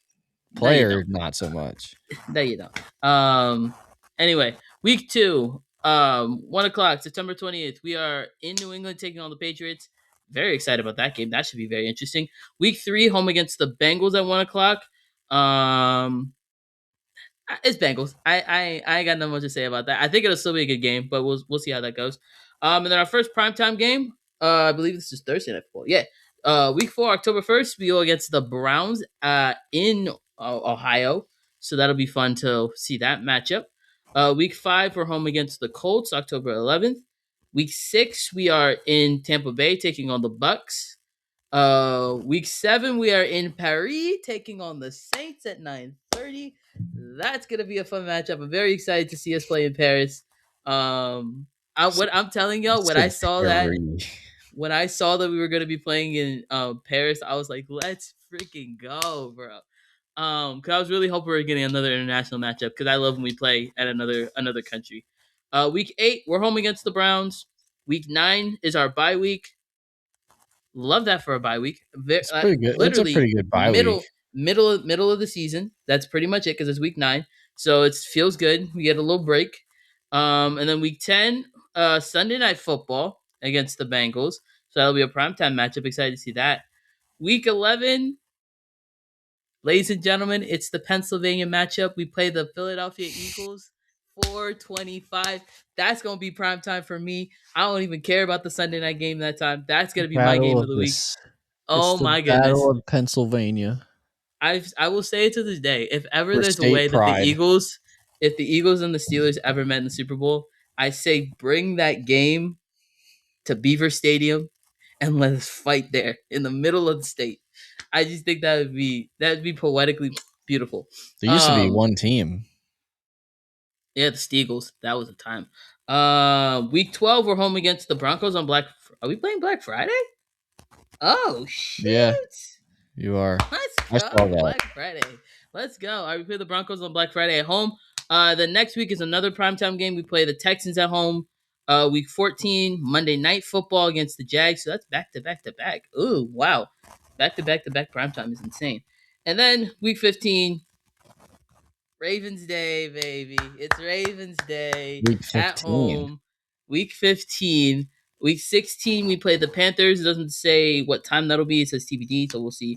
No, you Player, don't. not so much. No, you don't. Anyway, week 2, 1 o'clock, September 20th. We are in New England taking on the Patriots. Very excited about that game. That should be very interesting. Week 3, home against the Bengals at 1 o'clock. Um, it's Bengals. I ain't got nothing much to say about that. I think it'll still be a good game, but we'll see how that goes. And then our first primetime game, I believe this is Thursday night football. Yeah. Week 4, October 1st, we go against the Browns in Ohio. So that'll be fun to see that matchup. Week 5, we're home against the Colts, October 11th. Week 6, we are in Tampa Bay taking on the Bucks. Week 7, we are in Paris taking on the Saints at 9:30. That's gonna be a fun matchup. I'm very excited to see us play in Paris. What I'm telling y'all, Said Perry. when I saw that we were gonna be playing in Paris, I was like, let's freaking go, bro. Because I was really hoping we were getting another international matchup because I love when we play at another country. Week 8, we're home against the Browns. Week 9 is our bye week. Love that for a bye week. It's pretty good. It's a Literally pretty good bye week. middle of the season. That's pretty much it because it's week 9, so it feels good. We get a little break. And then week 10, Sunday night football against the Bengals. So that'll be a primetime matchup. Excited to see that. Week 11, ladies and gentlemen, it's the Pennsylvania matchup. We play the Philadelphia Eagles. 425. That's gonna be prime time for me. I don't even care about the Sunday night game that time. That's gonna be my Battle game of of the week. this. It's Oh the my Battle goodness. of Pennsylvania I will say it to this day. If ever for there's a state way that pride. if the Eagles and the Steelers ever met in the Super Bowl, I say bring that game to Beaver Stadium and let us fight there in the middle of the state. I just think that would be poetically beautiful. There used to be Um, one team. yeah, the Steagles. That was a time. Week 12, we're home against the Broncos on Black. Are we playing Black Friday? Oh Yeah, shit! you are. Let's I saw go that. Black Friday. Let's go. All right, we play the Broncos on Black Friday at home. The next week is another primetime game. We play the Texans at home. Week 14, Monday Night Football against the Jags. So that's back to back to back. Ooh, wow. Back to back to back primetime is insane. And then week 15, Ravens Day, baby. It's Ravens Day Week at 15. home. Week 15. Week 16, we play the Panthers. It doesn't say what time that'll be. It says TBD, so we'll see.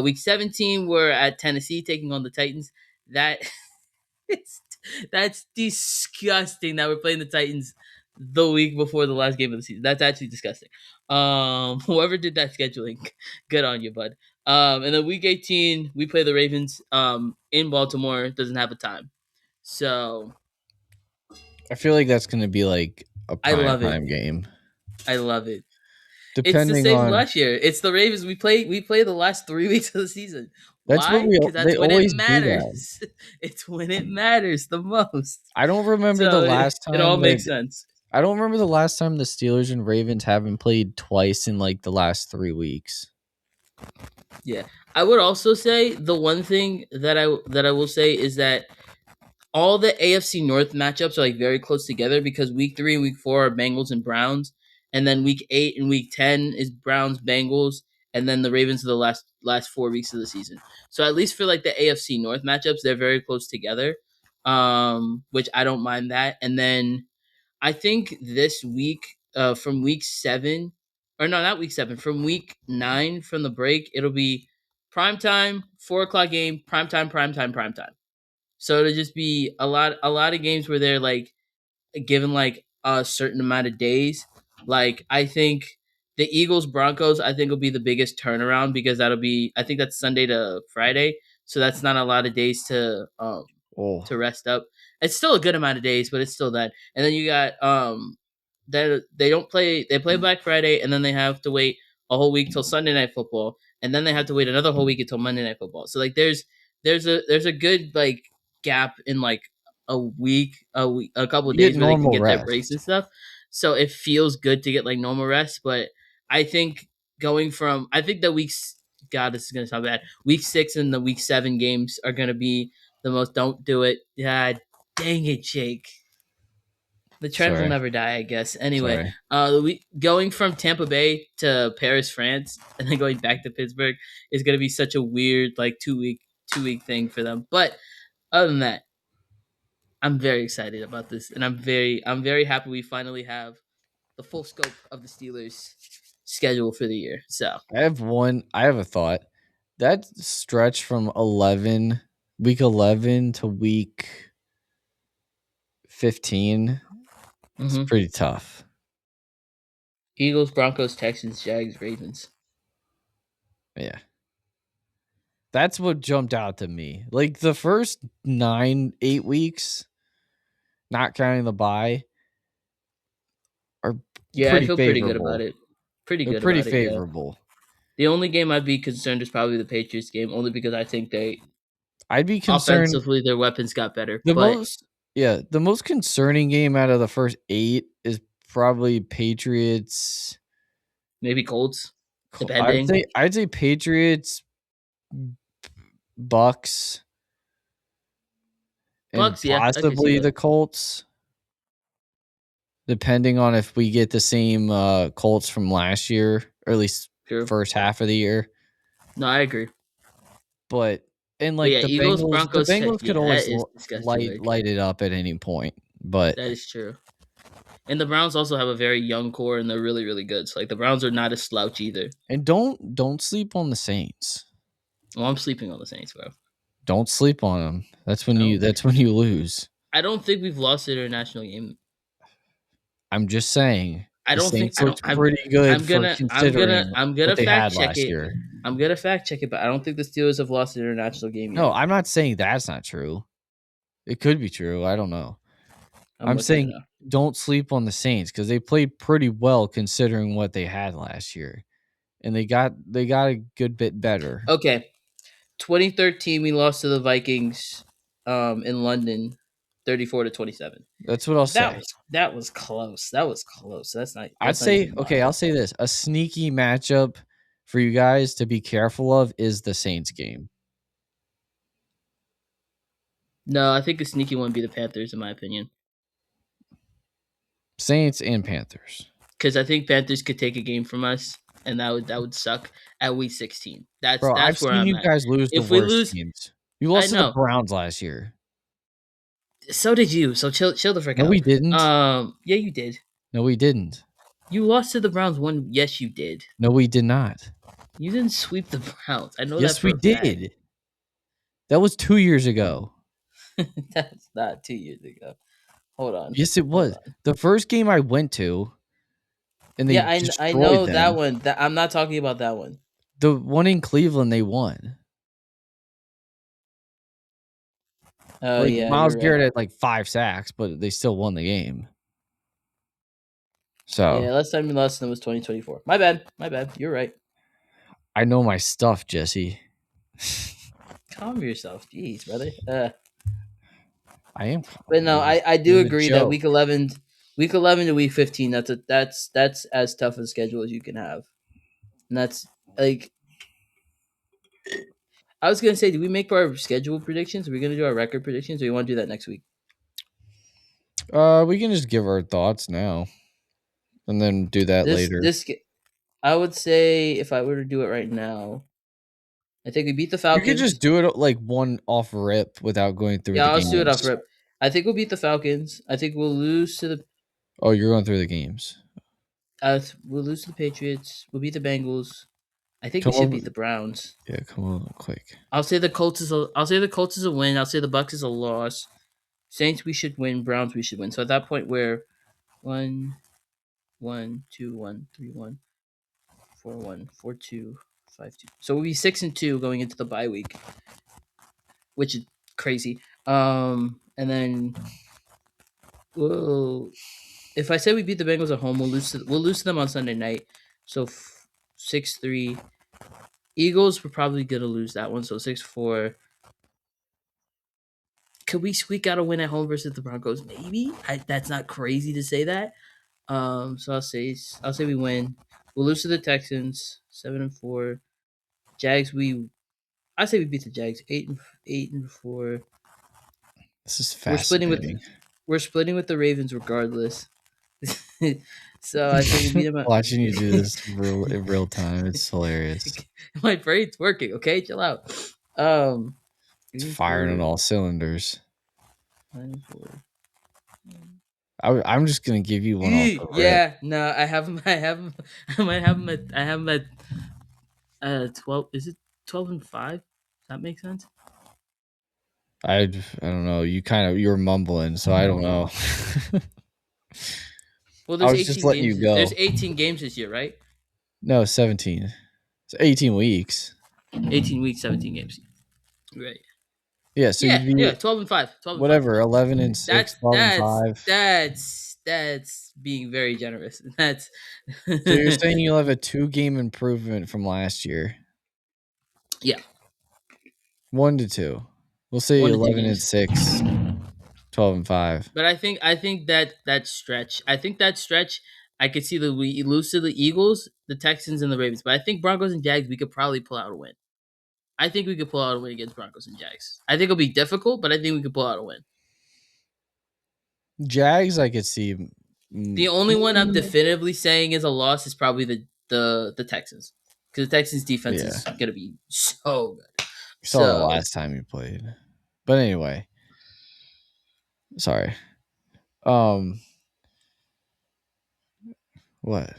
Week 17, we're at Tennessee taking on the Titans. That it's, that's disgusting that we're playing the Titans the week before the last game of the season. That's actually disgusting. Whoever did that scheduling, good on you, bud. And then week 18, we play the Ravens in Baltimore. Doesn't have a time. So I feel like that's going to be like a I prime love it. time game. I love it. It's the Depending same on last year. It's the Ravens. We play the last 3 weeks of the season. that's what Why? Because they that's when it always do that. matters. It's when it matters the most. I don't remember the So last it all time makes that sense. I don't remember the last time the Steelers and Ravens haven't played twice in like the last 3 weeks. Yeah. I would also say the one thing that I will say is that all the AFC North matchups are like very close together because week 3 and week 4 are Bengals and Browns, and then week 8 and week 10 is Browns Bengals, and then the Ravens are the last 4 weeks of the season. So at least for like the AFC North matchups, they're very close together. Which I don't mind that. And then I think this week, from week 7, or no, not week 7, from week 9 from the break, it'll be prime time, 4 o'clock game, prime time, prime time, prime time. So it'll just be a lot of games where they're like given like a certain amount of days. Like I think the Eagles Broncos I think will be the biggest turnaround because that'll be I think that's Sunday to Friday. So that's not a lot of days Oh, to rest up. It's still a good amount of days, but it's still that. And then you got that they play Black Friday and then they have to wait a whole week till Sunday night football and then they have to wait another whole week until Monday night football. So like there's a good like gap in like a couple of you get days where they can normal get their breaks and rest. stuff. So it feels good to get like normal rest, but I think I think the weeks God, this is gonna sound bad. Week 6 and the week 7 games are gonna be the most don't do it. God dang it, Jake. The trend will Sorry. never die, I guess. Anyway, Sorry. going from Tampa Bay to Paris, France, and then going back to Pittsburgh is going to be such a weird, like 2 week thing for them. But other than that, I'm very excited about this, and I'm very happy we finally have the full scope of the Steelers' schedule for the year. So I have a thought. That stretch from 11 week 11 to week 15 is mhm. pretty tough. Eagles, Broncos, Texans, Jags, Ravens. Yeah. That's what jumped out to me. Like the first 9, 8 weeks, not counting the bye, are Yeah, I pretty feel pretty good about favorable. it. Pretty They're good pretty about it. Yeah. favorable. The only game I'd be concerned is probably the Patriots game, only because I think they I'd be concerned offensively their weapons got better. the But most yeah, the most concerning game out of the first 8 is probably Patriots. maybe Colts, I'd depending. say Patriots, Bucks, and Bucks, yeah, I could see possibly that. the Colts, depending on if we get the same Colts from last year, or at least True. first half of the year. No, I agree. But and But like yeah, Eagles, The Broncos, Bengals could yeah, that always is disgusting. Like light it up at any point. But that is true. And the Browns also have a very young core, and they're really, really good. So like the Browns are not a slouch either. And don't sleep on the Saints. Well, I'm sleeping on the Saints, bro. Don't sleep on them. That's when I you don't. that's when you lose. I don't think we've lost an international game. I'm just saying I the don't think. Saints I don't. looked pretty good I'm for gonna. I'm gonna. considering I'm what gonna they fact had check last it. year. I'm gonna fact check it, but I don't think the Steelers have lost an international game No, yet. I'm not saying that's not true. It could be true. I don't know. I'm I'm looking it saying up. don't sleep on the Saints because they played pretty well considering what they had last year, and they got a good bit better. Okay, 2013, we lost to the Vikings, in London, 34-27. That's what I'll say. That was close. That was close. I'd That's not say even okay. I'll mine. say this: a sneaky matchup for you guys to be careful of is the Saints game. No, I think a sneaky one would be the Panthers, in my opinion, Saints and Panthers. because I think Panthers could take a game from us, and that would suck at week 16. That's Bro, I've that's where seen I'm you at. guys lose the If we worst lose, teams. You I lost to the know. Browns last year. So did you. So chill the frick No, we out. didn't. Yeah, you did. No, we didn't. You lost to the Browns one. Yes, you did. No, we did not. You didn't sweep the Browns. I know that Yes, for we a fact. did. That was 2 years ago. That's not 2 years ago. Hold on. Yes, it Hold was. on. The first game I went to, and they Yeah, I destroyed know that them. one. I'm not talking about that one. The one in Cleveland, they won. Oh Like yeah, Miles you're right. Garrett had like 5 sacks, but they still won the game. So Yeah, last time we lost them was 2024. My bad. My bad. You're right. I know my stuff, Jesse. Calm yourself. Jeez, brother. I am But no, calm. I It do was a agree that joke. week 11 to week 15, that's as tough a schedule as you can have. And that's like I was gonna say, do we make our schedule predictions? Are we gonna do our record predictions, or you want to do that next week? We can just give our thoughts now, and then do that This later. this I would say if I were to do it right now, I think we beat the You could just Falcons. do it like one off rip without going through the Yeah, let's do it off games. rip. I think we'll beat the Falcons. I think we'll lose to the Oh, you're going through the games. we'll lose to the Patriots. We'll beat the Bengals. I think we Come should beat on, the Browns. yeah, come on, quick. I'll say the Colts is a win. I'll say the Bucks is a loss. Saints we should win. Browns we should win. So at that point we're 1-1-2-1-3-1-4-1-4-2-5-2. So we'll be 6-2 going into the bye week, which is crazy. And then we'll if I say we beat the Bengals at home, we'll lose to them on Sunday night. So 6-3. Eagles, we're probably gonna lose that one. So 6-4. Could we squeak out a win at home versus the Broncos? Maybe. That's not crazy to say that. So I'll say we win. We'll lose to the Texans, 7-4. Jags, I say we beat the Jags, 8-4. This is We're splitting with fascinating. we're splitting with the Ravens regardless. So I say we beat them. Watching you do this in real time, it's hilarious. My brain's working. Okay, chill out. It's Three, firing on four, all cylinders. 9-4. I'm just gonna give you one off the rip. Yeah, no, I have him. I have him. I might have him at. I have him at 12. Is it 12-5? Does that make sense? I don't know. You were mumbling, so I don't know. Well, I there's was just 18 letting games. you There's go. 18 games this year, right? No, 17. It's 18 weeks. 18 weeks, 17 games. Right. Yeah, so Yeah, you'd be yeah. 12-5. 12-5. whatever, 11-6, That's 12 and that's 5. that's being very generous. That's So you're saying you'll have a 2-game improvement from last year. yeah, 1 to 2. We'll say 1 to 2 games. 11-6, 12 and 5. But I think that stretch. I think that stretch. I could see we lose to the Eagles, the Texans, and the Ravens. But I think Broncos and Jags we could probably pull out a win. I think we could pull out a win against Broncos and Jags. I think it'll be difficult, but I think we could pull out a win. Jags, I could see. The only one I'm definitively saying is a loss is probably the Texans, because the Texans defense Yeah. is gonna be so good. You saw the So last time you played. But anyway. Sorry. Um What?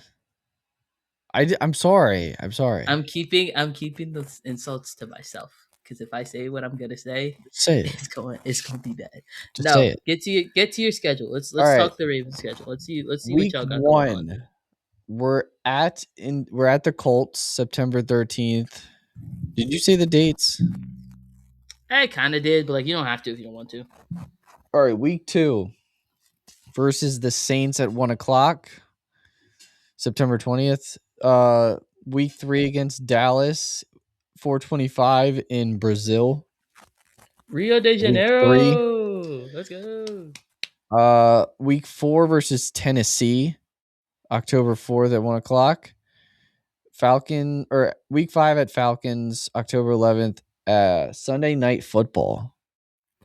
I'm sorry. I'm sorry. I'm keeping those insults to myself because if I say what I'm gonna say, Say it. it's gonna be bad. Just say No, it. get to your schedule. Let's All let's right. talk the Ravens schedule. Let's see what Week y'all got going on. 1. We're at the Colts September 13th. Did you say the dates? I kind of did, but like you don't have to if you don't want to. All right, week 2 versus the Saints at 1 o'clock, September 20th. Week 3 against Dallas, 4:25 in Brazil. Rio de Week 3. Janeiro. Let's go. Week 4 versus Tennessee, October 4th at 1 o'clock. Week 5 at Falcons, October 11th. Sunday Night Football.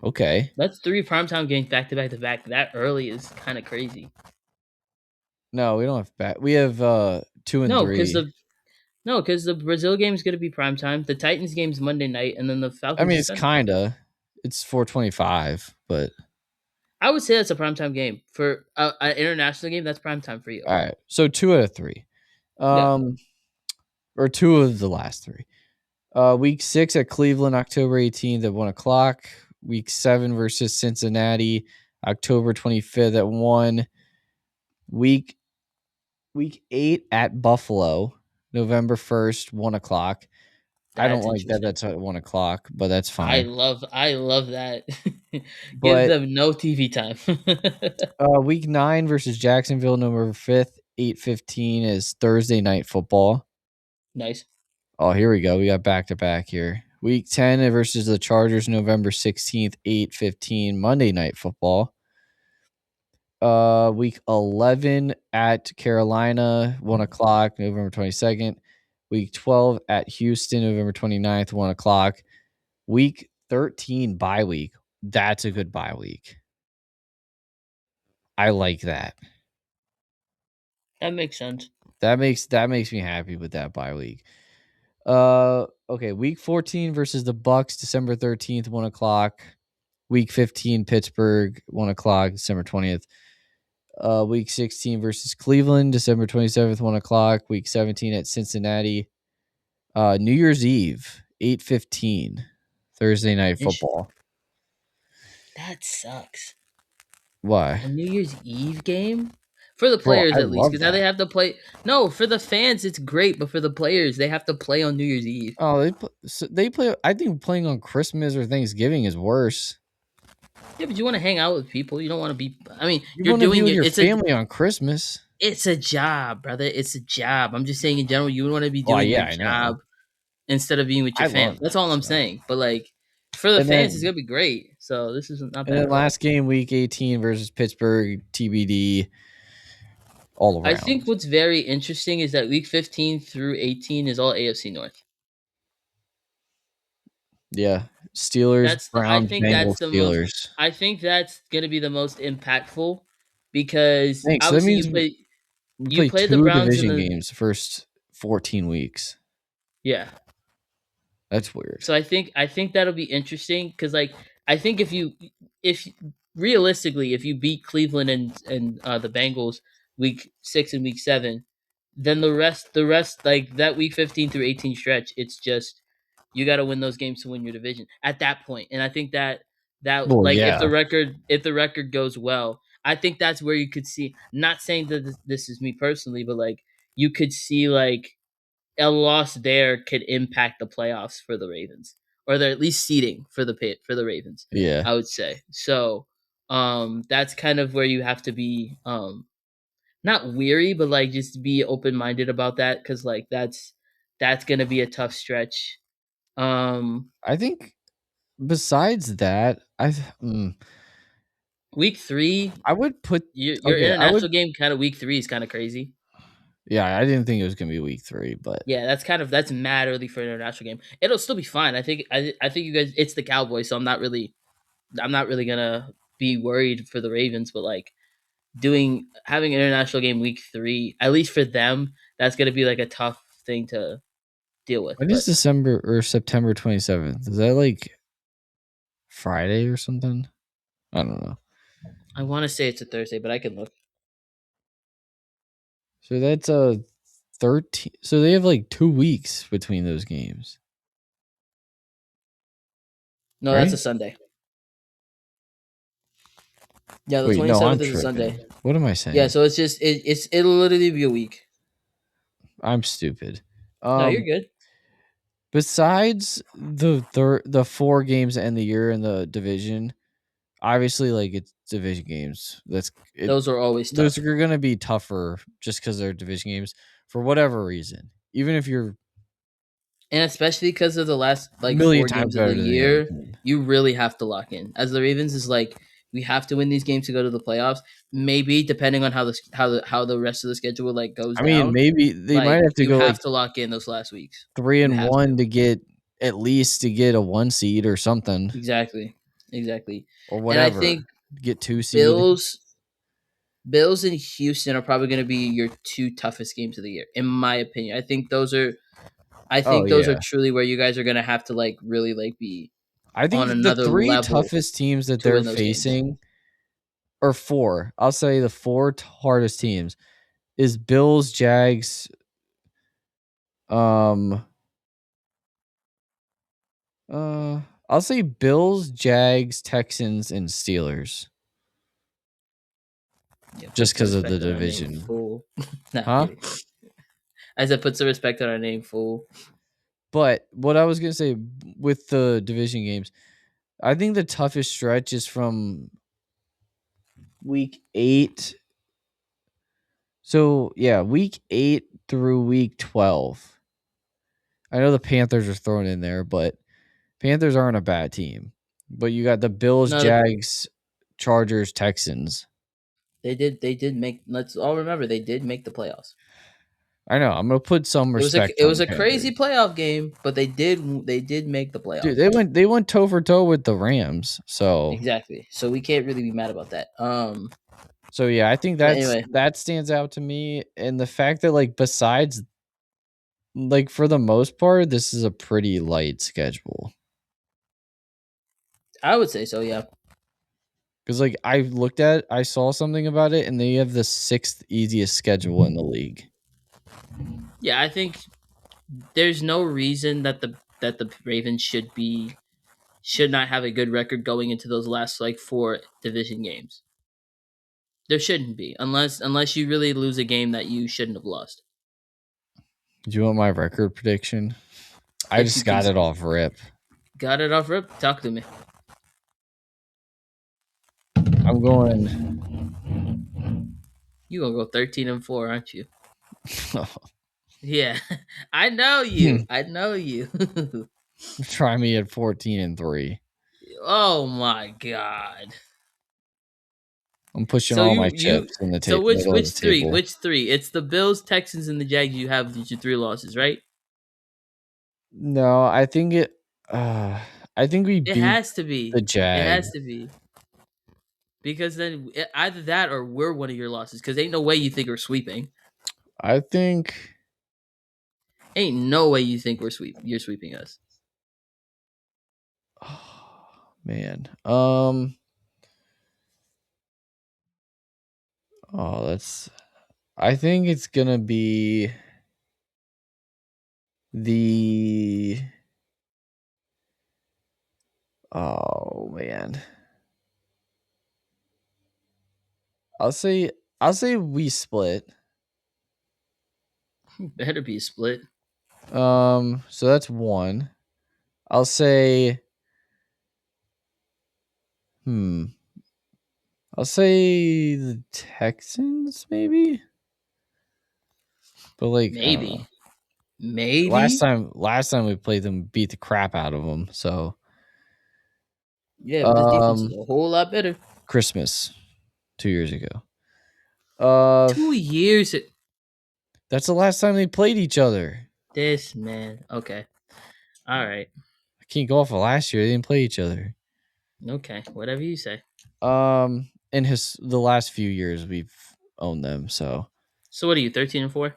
Okay. That's three primetime games back to back to back. That early is kind of crazy. No, we don't have back. We have 2 and No, because 3. the no, because the Brazil game is gonna be primetime. The Titans game's Monday night, and then the I Falcons mean, is it's Sunday. it's 4:25, but I would say that's a primetime game for an international game. That's primetime for you. all right. So 2 out of 3. Yeah, Um, or 2 of the last 3. Week 6 at Cleveland, October 18th at 1 o'clock. Week 7 versus Cincinnati, October 25th at 1. Week Week 8 at Buffalo, November 1st, 1 o'clock. I don't that's like that. interesting. That's at 1 o'clock, but that's fine. I love that. Gives But them no TV time. week 9 versus Jacksonville, November 5th, 8:15 is Thursday night football. Nice. Oh, here we go. We got back to back here. Week 10 versus the Chargers, November 16th, 8:15 Monday night football. Week 11 at Carolina, 1 o'clock, November 22nd. Week 12 at Houston, November 29th, 1 o'clock. Week 13 bye week. That's a good bye week. I like that. That makes sense. That makes me happy with that bye week. Okay, week 14 versus the Bucks, December 13th, 1 o'clock. Week 15, Pittsburgh, 1 o'clock, December 20th. Week 16 versus Cleveland, December 27th, 1 o'clock. Week 17 at Cincinnati. New Year's Eve, 8:15, Thursday night football. That sucks. Why? A New Year's Eve game for the Bro, players I at least, love because now they that. have to play. No, for the fans it's great, but for the players they have to play on New Year's Eve. Oh, they play. I think playing on Christmas or Thanksgiving is worse. Yeah, but you want to hang out with people. You don't want to be. I mean, You you're want to be doing with it. your It's a family on Christmas. it's a job, brother. It's a job. I'm just saying in general, you want to be Oh doing your yeah, I know. job instead of being with I your family. love That's that all I'm stuff. saying. But like for the And fans, it's then gonna be great. So this is not and bad then at all. last game, week 18 versus Pittsburgh, TBD all I think around. what's very interesting is that week 15 through 18 is all AFC North. Yeah, Steelers, I Browns, think Bengals, that's the most. Steelers. I think that's gonna be the most impactful because Thanks. So that obviously means we you play play the 2 Browns in division the games the first 14 weeks. yeah. That's weird. So I think that'll be interesting because like I think if realistically if you beat Cleveland and the Bengals week 6 and week 7, then the rest like that week 15 through 18 stretch, it's just you got to win those games to win your division at that point. And I think that Well, like yeah. if the record goes well, I think that's where you could see. Not saying that this is me personally, but like you could see like a loss there could impact the playoffs for the Ravens, or they're at least seeding for the pit for the Ravens. Yeah. I would say so. That's kind of where you have to be not weary, but like just be open minded about that because like that's gonna be a tough stretch. Um, I think besides that, week 3, I would put your okay, I would international game kind of week 3 is kind of crazy. yeah, I didn't think it was gonna be week 3, but Yeah, that's mad early for an international game. It'll still be fine. I think you guys. It's the Cowboys, so I'm not really gonna be worried for the Ravens, but like doing having an international game week 3, at least for them, that's gonna be like a tough thing to deal with. when is But December or September 27th? Is that like Friday or something? I don't know. I want to say it's a Thursday, but I can look. So that's a 13. So they have like 2 weeks between those games, No, that's right? a Sunday. Yeah, the Wait, twenty no, I'm seventh is a tripping. Sunday. What am I Yeah, saying? so it's just it'll literally be a week. I'm stupid. No, you're Um, good. besides the 4 games that end the year in the division, obviously, like it's division games. That's it. Those are always Those tough. are gonna be tougher just because they're division games for whatever reason. Even if you're And especially because of the last a like million four times games of the better than the other year, team. you really have to lock in. As the Ravens is like, we have to win these games to go to the playoffs. Maybe depending on how the rest of the schedule like goes I mean, down, maybe they might like have to you go like have to lock in those last weeks. three You and have to. one to get at least to get a 1 seed or something Exactly. Exactly. or And I whatever. think Get 2 seed. Bills Bills and Houston are probably going to be your two toughest games of the year, in my opinion. I Oh think those are yeah. truly where you guys are going to have to like really like be I on think the another three level toughest teams that to they're win those games. facing or four. I'll say the hardest teams is Bills, Jags, um uh I'll say Bills, Jags, Texans, and Steelers. Yeah, put Just some because of the respect on our name, division. fool. Nah, I'm Huh? kidding. I said put some respect on our name, fool. But what I was gonna say with the division games, I think the toughest stretch is from week 8. So yeah, week 8 through week 12. I know the Panthers are thrown in there, but Panthers aren't a bad team. But you got the Bills, No, Jags, Chargers, Texans. they did make. Let's all remember they did make the playoffs. I know. I'm gonna put some It was a respect it on was the a crazy Panthers. playoff game, but they did make the Dude, playoffs. they went toe for toe with the Rams. Exactly. So we can't really be mad about that. So yeah, I think But anyway, that stands out to me. And the fact that like besides like for the most part, this is a pretty light schedule. I would say so. Yeah. Because like I saw something about it, and they have the 6th easiest schedule in the league. Yeah, I think there's no reason that the Ravens should not have a good record going into those last like four division games. There shouldn't be, unless you really lose a game that you shouldn't have lost. Do you want my record prediction? I Yes, you just got please. it off rip. Got it off rip. Talk to me. I'm going. You gonna go 13-4, aren't you? Yeah, I know you. I know you. Try me at 14-3. Oh my god. I'm pushing So all my you chips in the so which middle of which the three? table. Which three? It's the Bills, Texans, and the Jags. You have your three losses, right? No, I think we It beat has to be. the It Jag. has to be. Because then either that or we're one of your losses. Because ain't no way you think we're sweeping. I think. Ain't no way you think you're sweeping us. Oh, man. Oh, that's. I think it's gonna be the. Oh man. I'll say. I'll say we split. Better be split. So that's one. I'll say. Hmm. I'll say the Texans, maybe. But like, I don't know. Maybe. Maybe. Last time we played them, beat the crap out of them. So, Yeah, but this defense is um, a whole lot better. Christmas 2 years ago. Uh, 2 years. that's the last time they played each other. This man. Okay. All right. I can't go off of last year. They didn't play each other. Okay. Whatever you say. In the last few years, we've owned them. So So what are you, 13-4?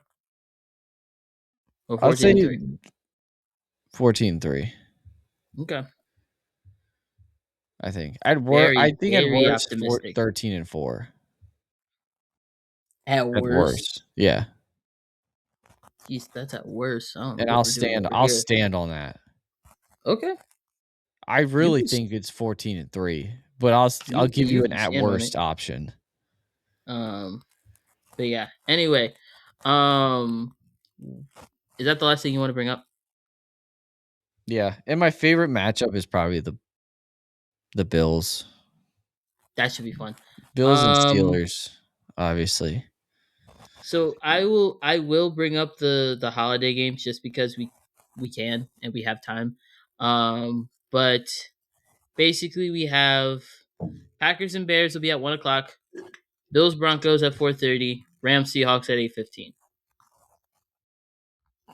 Or I'll 14 say and 3? 14-3. Okay. I think I Very, think at very worst optimistic. 13-4. At At worst. worst, yeah. Jeez, that's at worst. I don't know and what we're doing over I'll here. stand on that. Okay, I you really can think it's 14-3, but I'll give you you an can at stand on it. worst option. Um, but yeah. Anyway, um, is that the last thing you want to bring up? Yeah, and my favorite matchup is probably the Bills. That should be fun. Bills and Um, Steelers, obviously. so I will bring up the holiday games just because we can and we have time. But basically we have Packers and Bears will be at 1 o'clock. Bills Broncos at 4:30. Rams Seahawks at 8:15.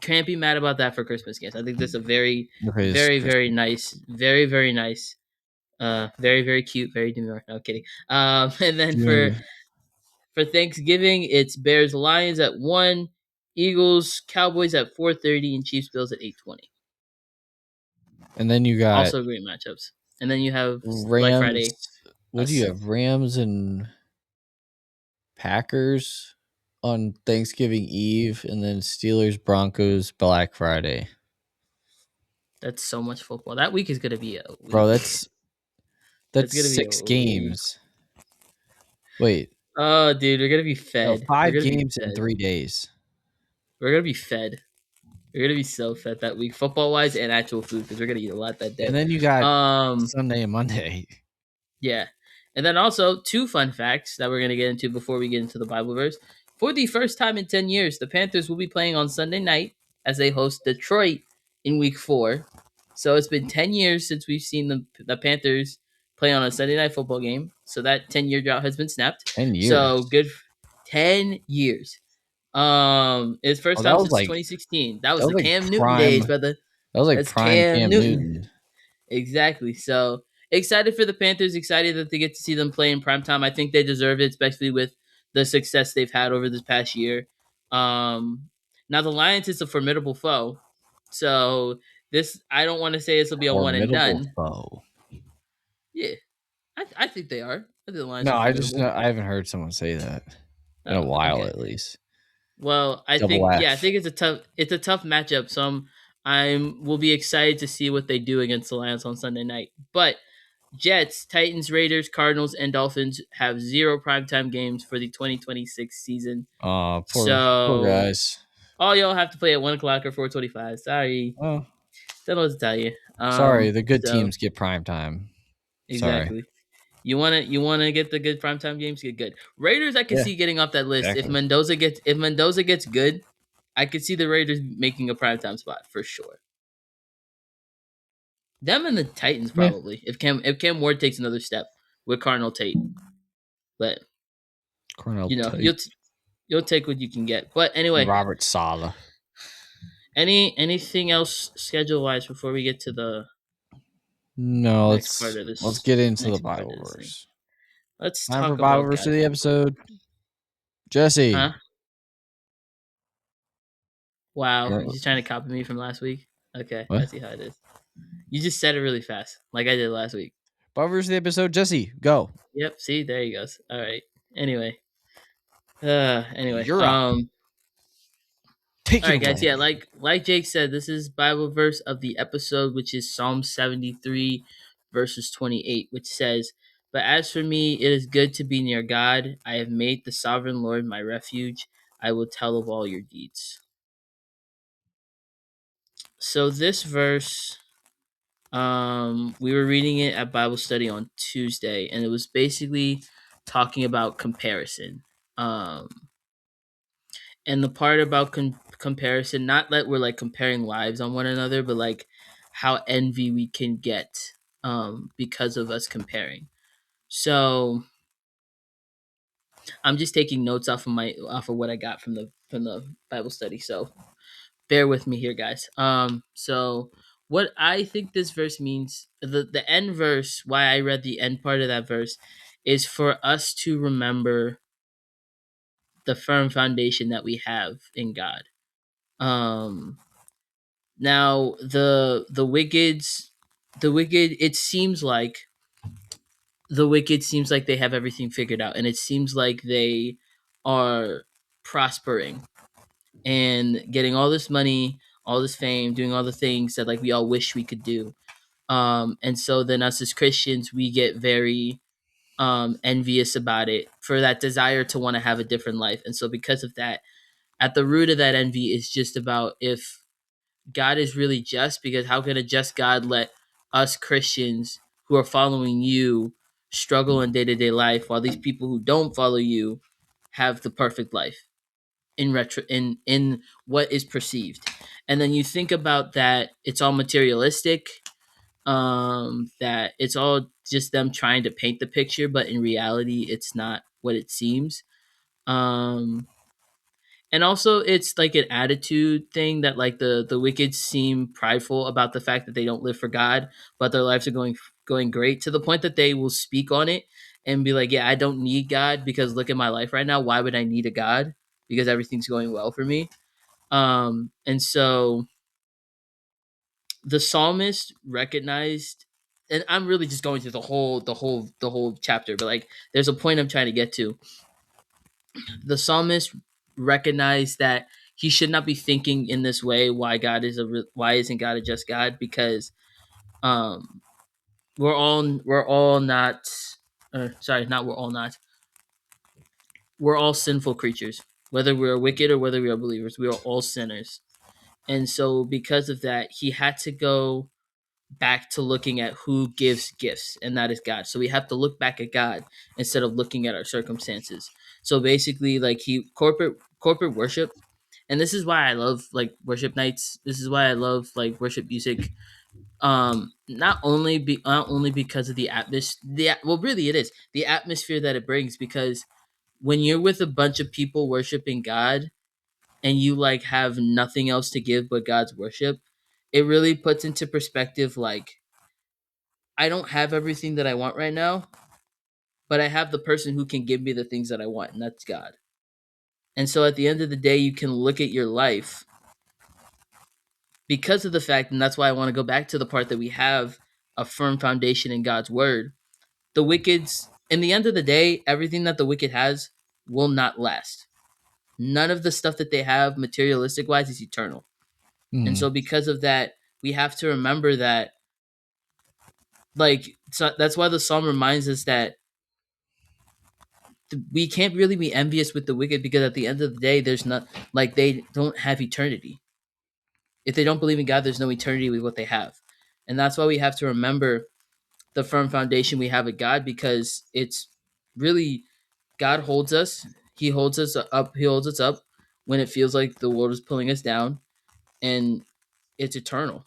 Can't be mad about that for Christmas games. I think this is a very, Okay, it's very, very Christmas. nice, very, very nice, very, very cute, very demure. No kidding. And then Dude. for Thanksgiving, it's Bears Lions at 1, Eagles Cowboys at 4:30, and Chiefs Bills at 8:20. And then you got Also great matchups. And then you have Black Friday. Rams. What do you Us. have? Rams and Packers on Thanksgiving Eve, and then Steelers Broncos Black Friday. That's so much football. That week is gonna be a Bro, week. that's That's gonna be a 6 week. games. Wait, Oh, dude, we're gonna be no, fed. We're 5 gonna be games in fed. 3 days. We're gonna be fed. We're gonna be so fed that week, football wise and actual food, because we're gonna eat a lot that And day. then you got Um, Sunday and Monday. yeah, and then also two fun facts that we're gonna get into before we get into the Bible verse. For the first time in 10 years, the Panthers will be playing on Sunday night as they host Detroit in Week 4. So it's been 10 years since we've seen the Panthers play on a Sunday night football game. So that 10-year drought has been snapped. 10 So years. good, 10 years. It's Oh, first time since 2016. That was the Cam Newton days, brother. that was like That's prime Cam Cam Newton. Newton. Exactly. So excited for the Panthers. Excited that they get to see them play in primetime. I think they deserve it, especially with the success they've had over this past year. Now the Lions is a formidable foe. So this, I don't want to say this will be a one and Formidable done. foe. Yeah, I think they are. I think the Lions No, are I just formidable. I haven't heard someone say that in a Oh, while okay. at least. Well, I Double think I F. think it's a tough matchup. So I'm will be excited to see what they do against the Lions on Sunday night. But Jets, Titans, Raiders, Cardinals, and Dolphins have 0 primetime games for the 2026 season. Oh, poor So guys. all y'all have to play at 1 o'clock or 4:25. Sorry, Oh, don't know what to tell you. sorry. The good So teams get prime time. Sorry. exactly. You wanna get the good primetime games, get good. Raiders, I can Yeah, see getting off that list. exactly. If Mendoza gets good, I could see the Raiders making a primetime spot for sure. Them and the Titans Yeah. probably. If Cam Ward takes another step with Cardinal Tate. But Cornell you know, Tate. you'll take what you can get. But anyway, Robert Sala. anything else schedule wise before we get to the No, next part of let's this get into the next part Bible of this thing? verse. Let's Time for talk Bible about verse of God's the word. episode. Jesse. Huh? Wow, Yeah. you're just trying to copy me from last week? Okay, I What? see how it is. You just said it really fast, like I did last week. Bible verse of the episode. Jesse, go. Yep, see, there he goes. All right. Anyway. Anyway. You're up. Take All it right, guys. away. Yeah, like Jake said, this is Bible verse of the episode, which is Psalm 73, verses 28, which says, "But as for me, it is good to be near God. I have made the sovereign Lord my refuge. I will tell of all your deeds." So this verse, we were reading it at Bible study on Tuesday, and it was basically talking about comparison. Um, and the part about comparison, not that we're like comparing lives on one another, but like how envy we can get because of us comparing. So I'm just taking notes off of what I got from the Bible study. So bear with me here, guys. So what I think this verse means, the end verse, why I read the end part of that verse, is for us to remember the firm foundation that we have in God. Um, Now the wicked, it seems like the wicked seems like they have everything figured out, and it seems like they are prospering. and getting all this money, all this fame, doing all the things that like we all wish we could do. And so then us as Christians, we get very envious about it for that desire to want to have a different life. And so because of that, at the root of that envy is just about if God is really just, because how can a just God let us Christians who are following you struggle in day to day life while these people who don't follow you have the perfect life in what is perceived. And then you think about that it's all materialistic, that it's all just them trying to paint the picture, but in reality it's not what it seems. um and also it's like an attitude thing that like the wicked seem prideful about the fact that they don't live for God, but their lives are going great, to the point that they will speak on it and be like, yeah, I don't need God because look at my life right now. Why would I need a God? Because everything's going well for me. And so the psalmist recognized, and I'm really just going through the whole chapter, but like there's a point I'm trying to get to. The psalmist recognized that he should not be thinking in this way. Why isn't God a just God? Because um we're all not, sorry, not we're all not, we're all sinful creatures, whether we're wicked or whether we are believers. We are all sinners. And so because of that, he had to go back to looking at who gives gifts, and that is God. So we have to look back at God instead of looking at our circumstances. So basically, like he corporate worship, and this is why I love like worship nights. This is why I love like worship music. Not only because of the atmosphere, well, really it is the atmosphere that it brings. Because when you're with a bunch of people worshiping God, and you like have nothing else to give but God's worship, it really puts into perspective like, I don't have everything that I want right now, but I have the person who can give me the things that I want, and that's God. And so at the end of the day, you can look at your life because of the fact, and that's why I want to go back to the part that we have a firm foundation in God's word. The wicked's, in the end of the day, everything that the wicked has will not last. None of the stuff that they have materialistic wise is eternal. And Mm. so because of that, we have to remember that, like, so that's why the psalm reminds us that we can't really be envious with the wicked, because at the end of the day, there's not, like, they don't have eternity. If they don't believe in God, there's no eternity with what they have. And that's why we have to remember the firm foundation we have with God, because it's really, God holds us. He holds us up. He holds us up when it feels like the world is pulling us down, and it's eternal.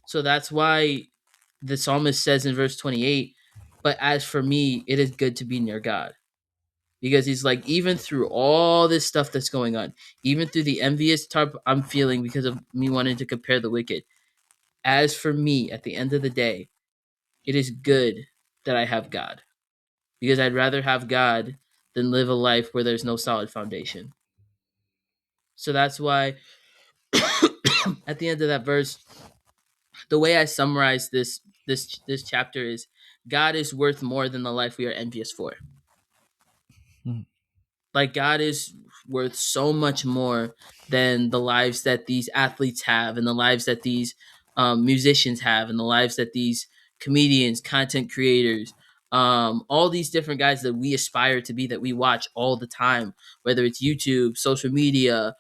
So that's why the psalmist says in verse 28, but as for me, it is good to be near God. Because he's like, even through all this stuff that's going on, even through the envious type I'm feeling because of me wanting to compare the wicked, as for me, at the end of the day, it is good that I have God. Because I'd rather have God than live a life where there's no solid foundation. So that's why at the end of that verse, the way I summarize this chapter is, God is worth more than the life we are envious for. Mm. Like, God is worth so much more than the lives that these athletes have, and the lives that these musicians have, and the lives that these comedians, content creators, all these different guys that we aspire to be, that we watch all the time, whether it's YouTube, social media,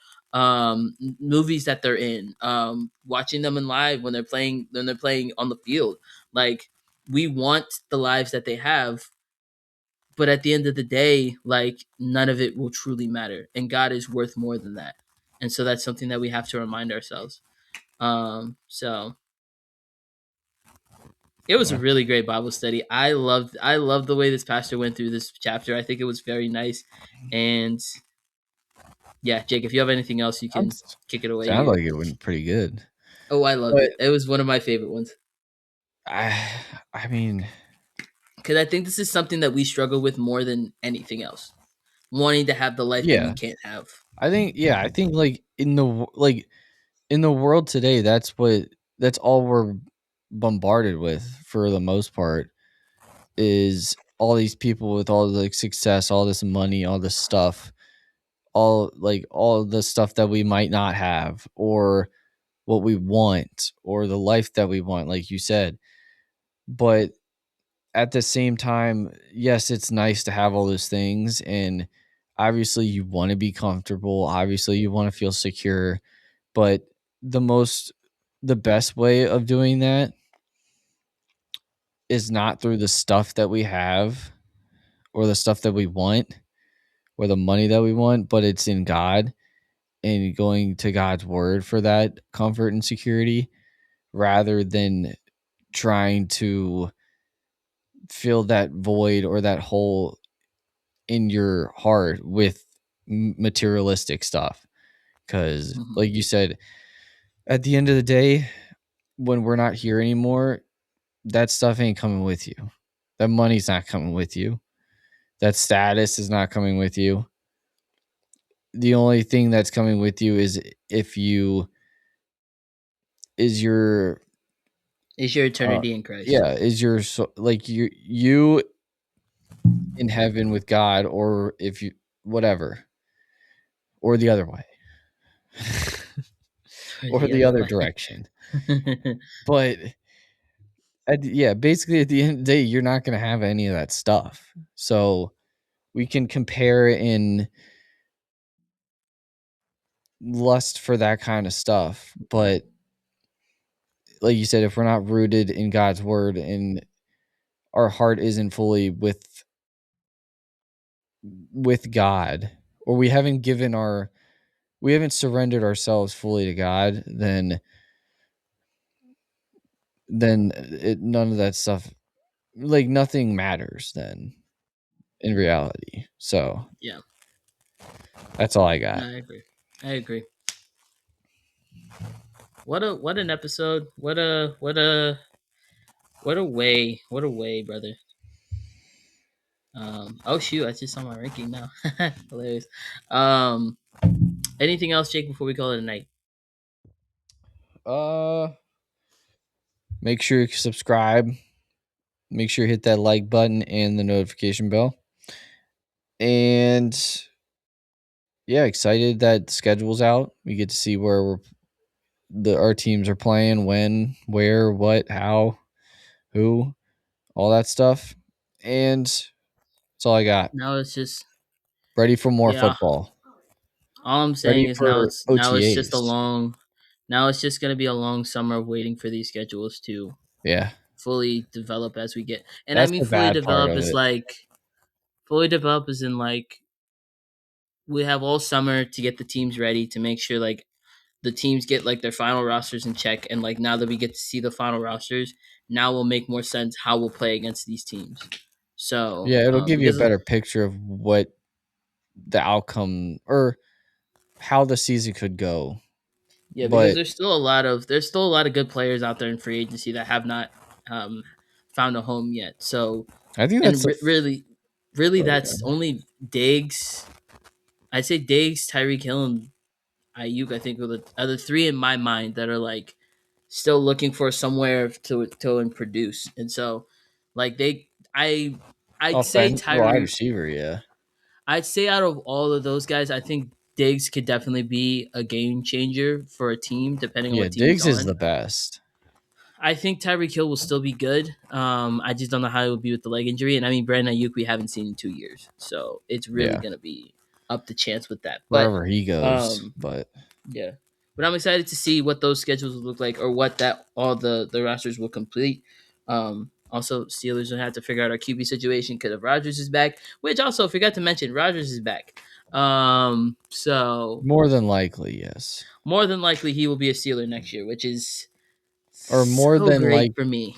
movies that they're in, watching them in live when they're playing on the field. Like, we want the lives that they have, but at the end of the day, like, none of it will truly matter, and God is worth more than that. And so that's something that we have to remind ourselves. So it was a Yeah. really great Bible study. I loved the way this pastor went through this chapter. I think it was very nice. And yeah, Jake, if you have anything else, you can Sounds kick it away sounds here. like it went pretty good. Oh, I loved But it. It was one of my favorite ones, I I mean, because I think this is something that we struggle with more than anything else, wanting to have the life that we yeah. can't have. I think like like in the world today, that's all we're bombarded with for the most part, is all these people with all the like success, all this money, all this stuff. all the stuff that we might not have, or what we want, or the life that we want, like you said. But at the same time, yes, it's nice to have all those things, and obviously you want to be comfortable, obviously you want to feel secure, but the most the best way of doing that is not through the stuff that we have or the stuff that we want or the money that we want, but it's in God and going to God's word for that comfort and security, rather than trying to fill that void or that hole in your heart with materialistic stuff. Because, Mhm. like you said, at the end of the day, when we're not here anymore, that stuff ain't coming with you. That money's not coming with you. That status is not coming with you. The only thing that's coming with you is if you is your Is your uh eternity in Christ? yeah, is your like you in heaven with God, or if you whatever, or the other way. Or Or the the other other way. direction. But yeah, basically at the end of the day, you're not going to have any of that stuff. So we can compare in lust for that kind of stuff. But like you said, if we're not rooted in God's word and our heart isn't fully with God, or we haven't surrendered ourselves fully to God, then none of that stuff, like nothing matters then in reality. So Yeah, that's all I no, got. I agree. I agree. What an episode. What a way, brother. Oh shoot, I just saw my ranking now. Hilarious. Um, anything else, Jake, before we call it a night? Uh, make sure you subscribe. Make sure you hit that like button and the notification bell. And yeah, excited that the schedule's out. We get to see where our teams are playing, when, where, what, how, who, all that stuff. And that's all I got. Now it's just Ready for more yeah. football. All I'm saying Ready is for now it's just a OTAs. long now it's just gonna be a long summer of waiting for these schedules to Yeah, fully develop as we get. And I that's mean the bad part of it. fully develop is in like we have all summer to get the teams ready to make sure like the teams get like their final rosters in check, and like now that we get to see the final rosters, now will make more sense how we'll play against these teams. So Yeah, it'll give you a because better picture of what the outcome or how the season could go. yeah, because But there's still a lot of good players out there in free agency that have not um, found a home yet. So I think that's and the really oh, that's only Diggs. I'd say Diggs, Tyreek Hill, and Ayuk. I think are the three in my mind that are like still looking for somewhere to produce. And so like I'd say wide Tyreek. receiver, yeah. I'd say out of all of those guys, I think Diggs could definitely be a game changer for a team, depending on Yeah, what team he's Diggs is on. the best. I think Tyreek Hill will still be good. I just don't know how it will be with the leg injury. And I mean, Brandon Ayuk, we haven't seen in 2 years. So it's really Yeah, going to be up to chance with that. But wherever he goes. um, But yeah. But I'm excited to see what those schedules will look like or what that all the rosters will complete. Also, Steelers will have to figure out our QB situation because if Rodgers is back, which also forgot to mention, Rodgers is back. So more than likely, yes. more than likely he will be a Steeler next year, which is Or so great for me.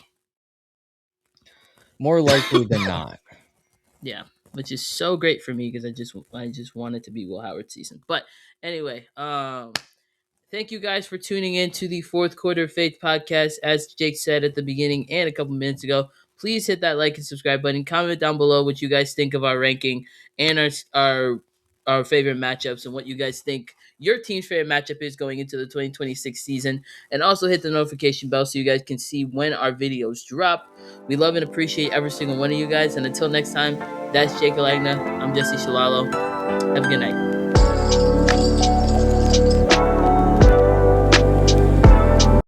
more likely than not. Yeah, which is so great for me because I just want it to be Will Howard season. But anyway, thank you guys for tuning in to the fourth quarter of Faith podcast. As Jake said at the beginning and a couple minutes ago, please hit that like and subscribe button. Comment down below what you guys think of our ranking and our favorite matchups and what you guys think your team's favorite matchup is going into the 2026 season. And also hit the notification bell so you guys can see when our videos drop. We love and appreciate every single one of you guys. And until next time, that's Jake Alagna. I'm Jesse Shalalo. Have a good night.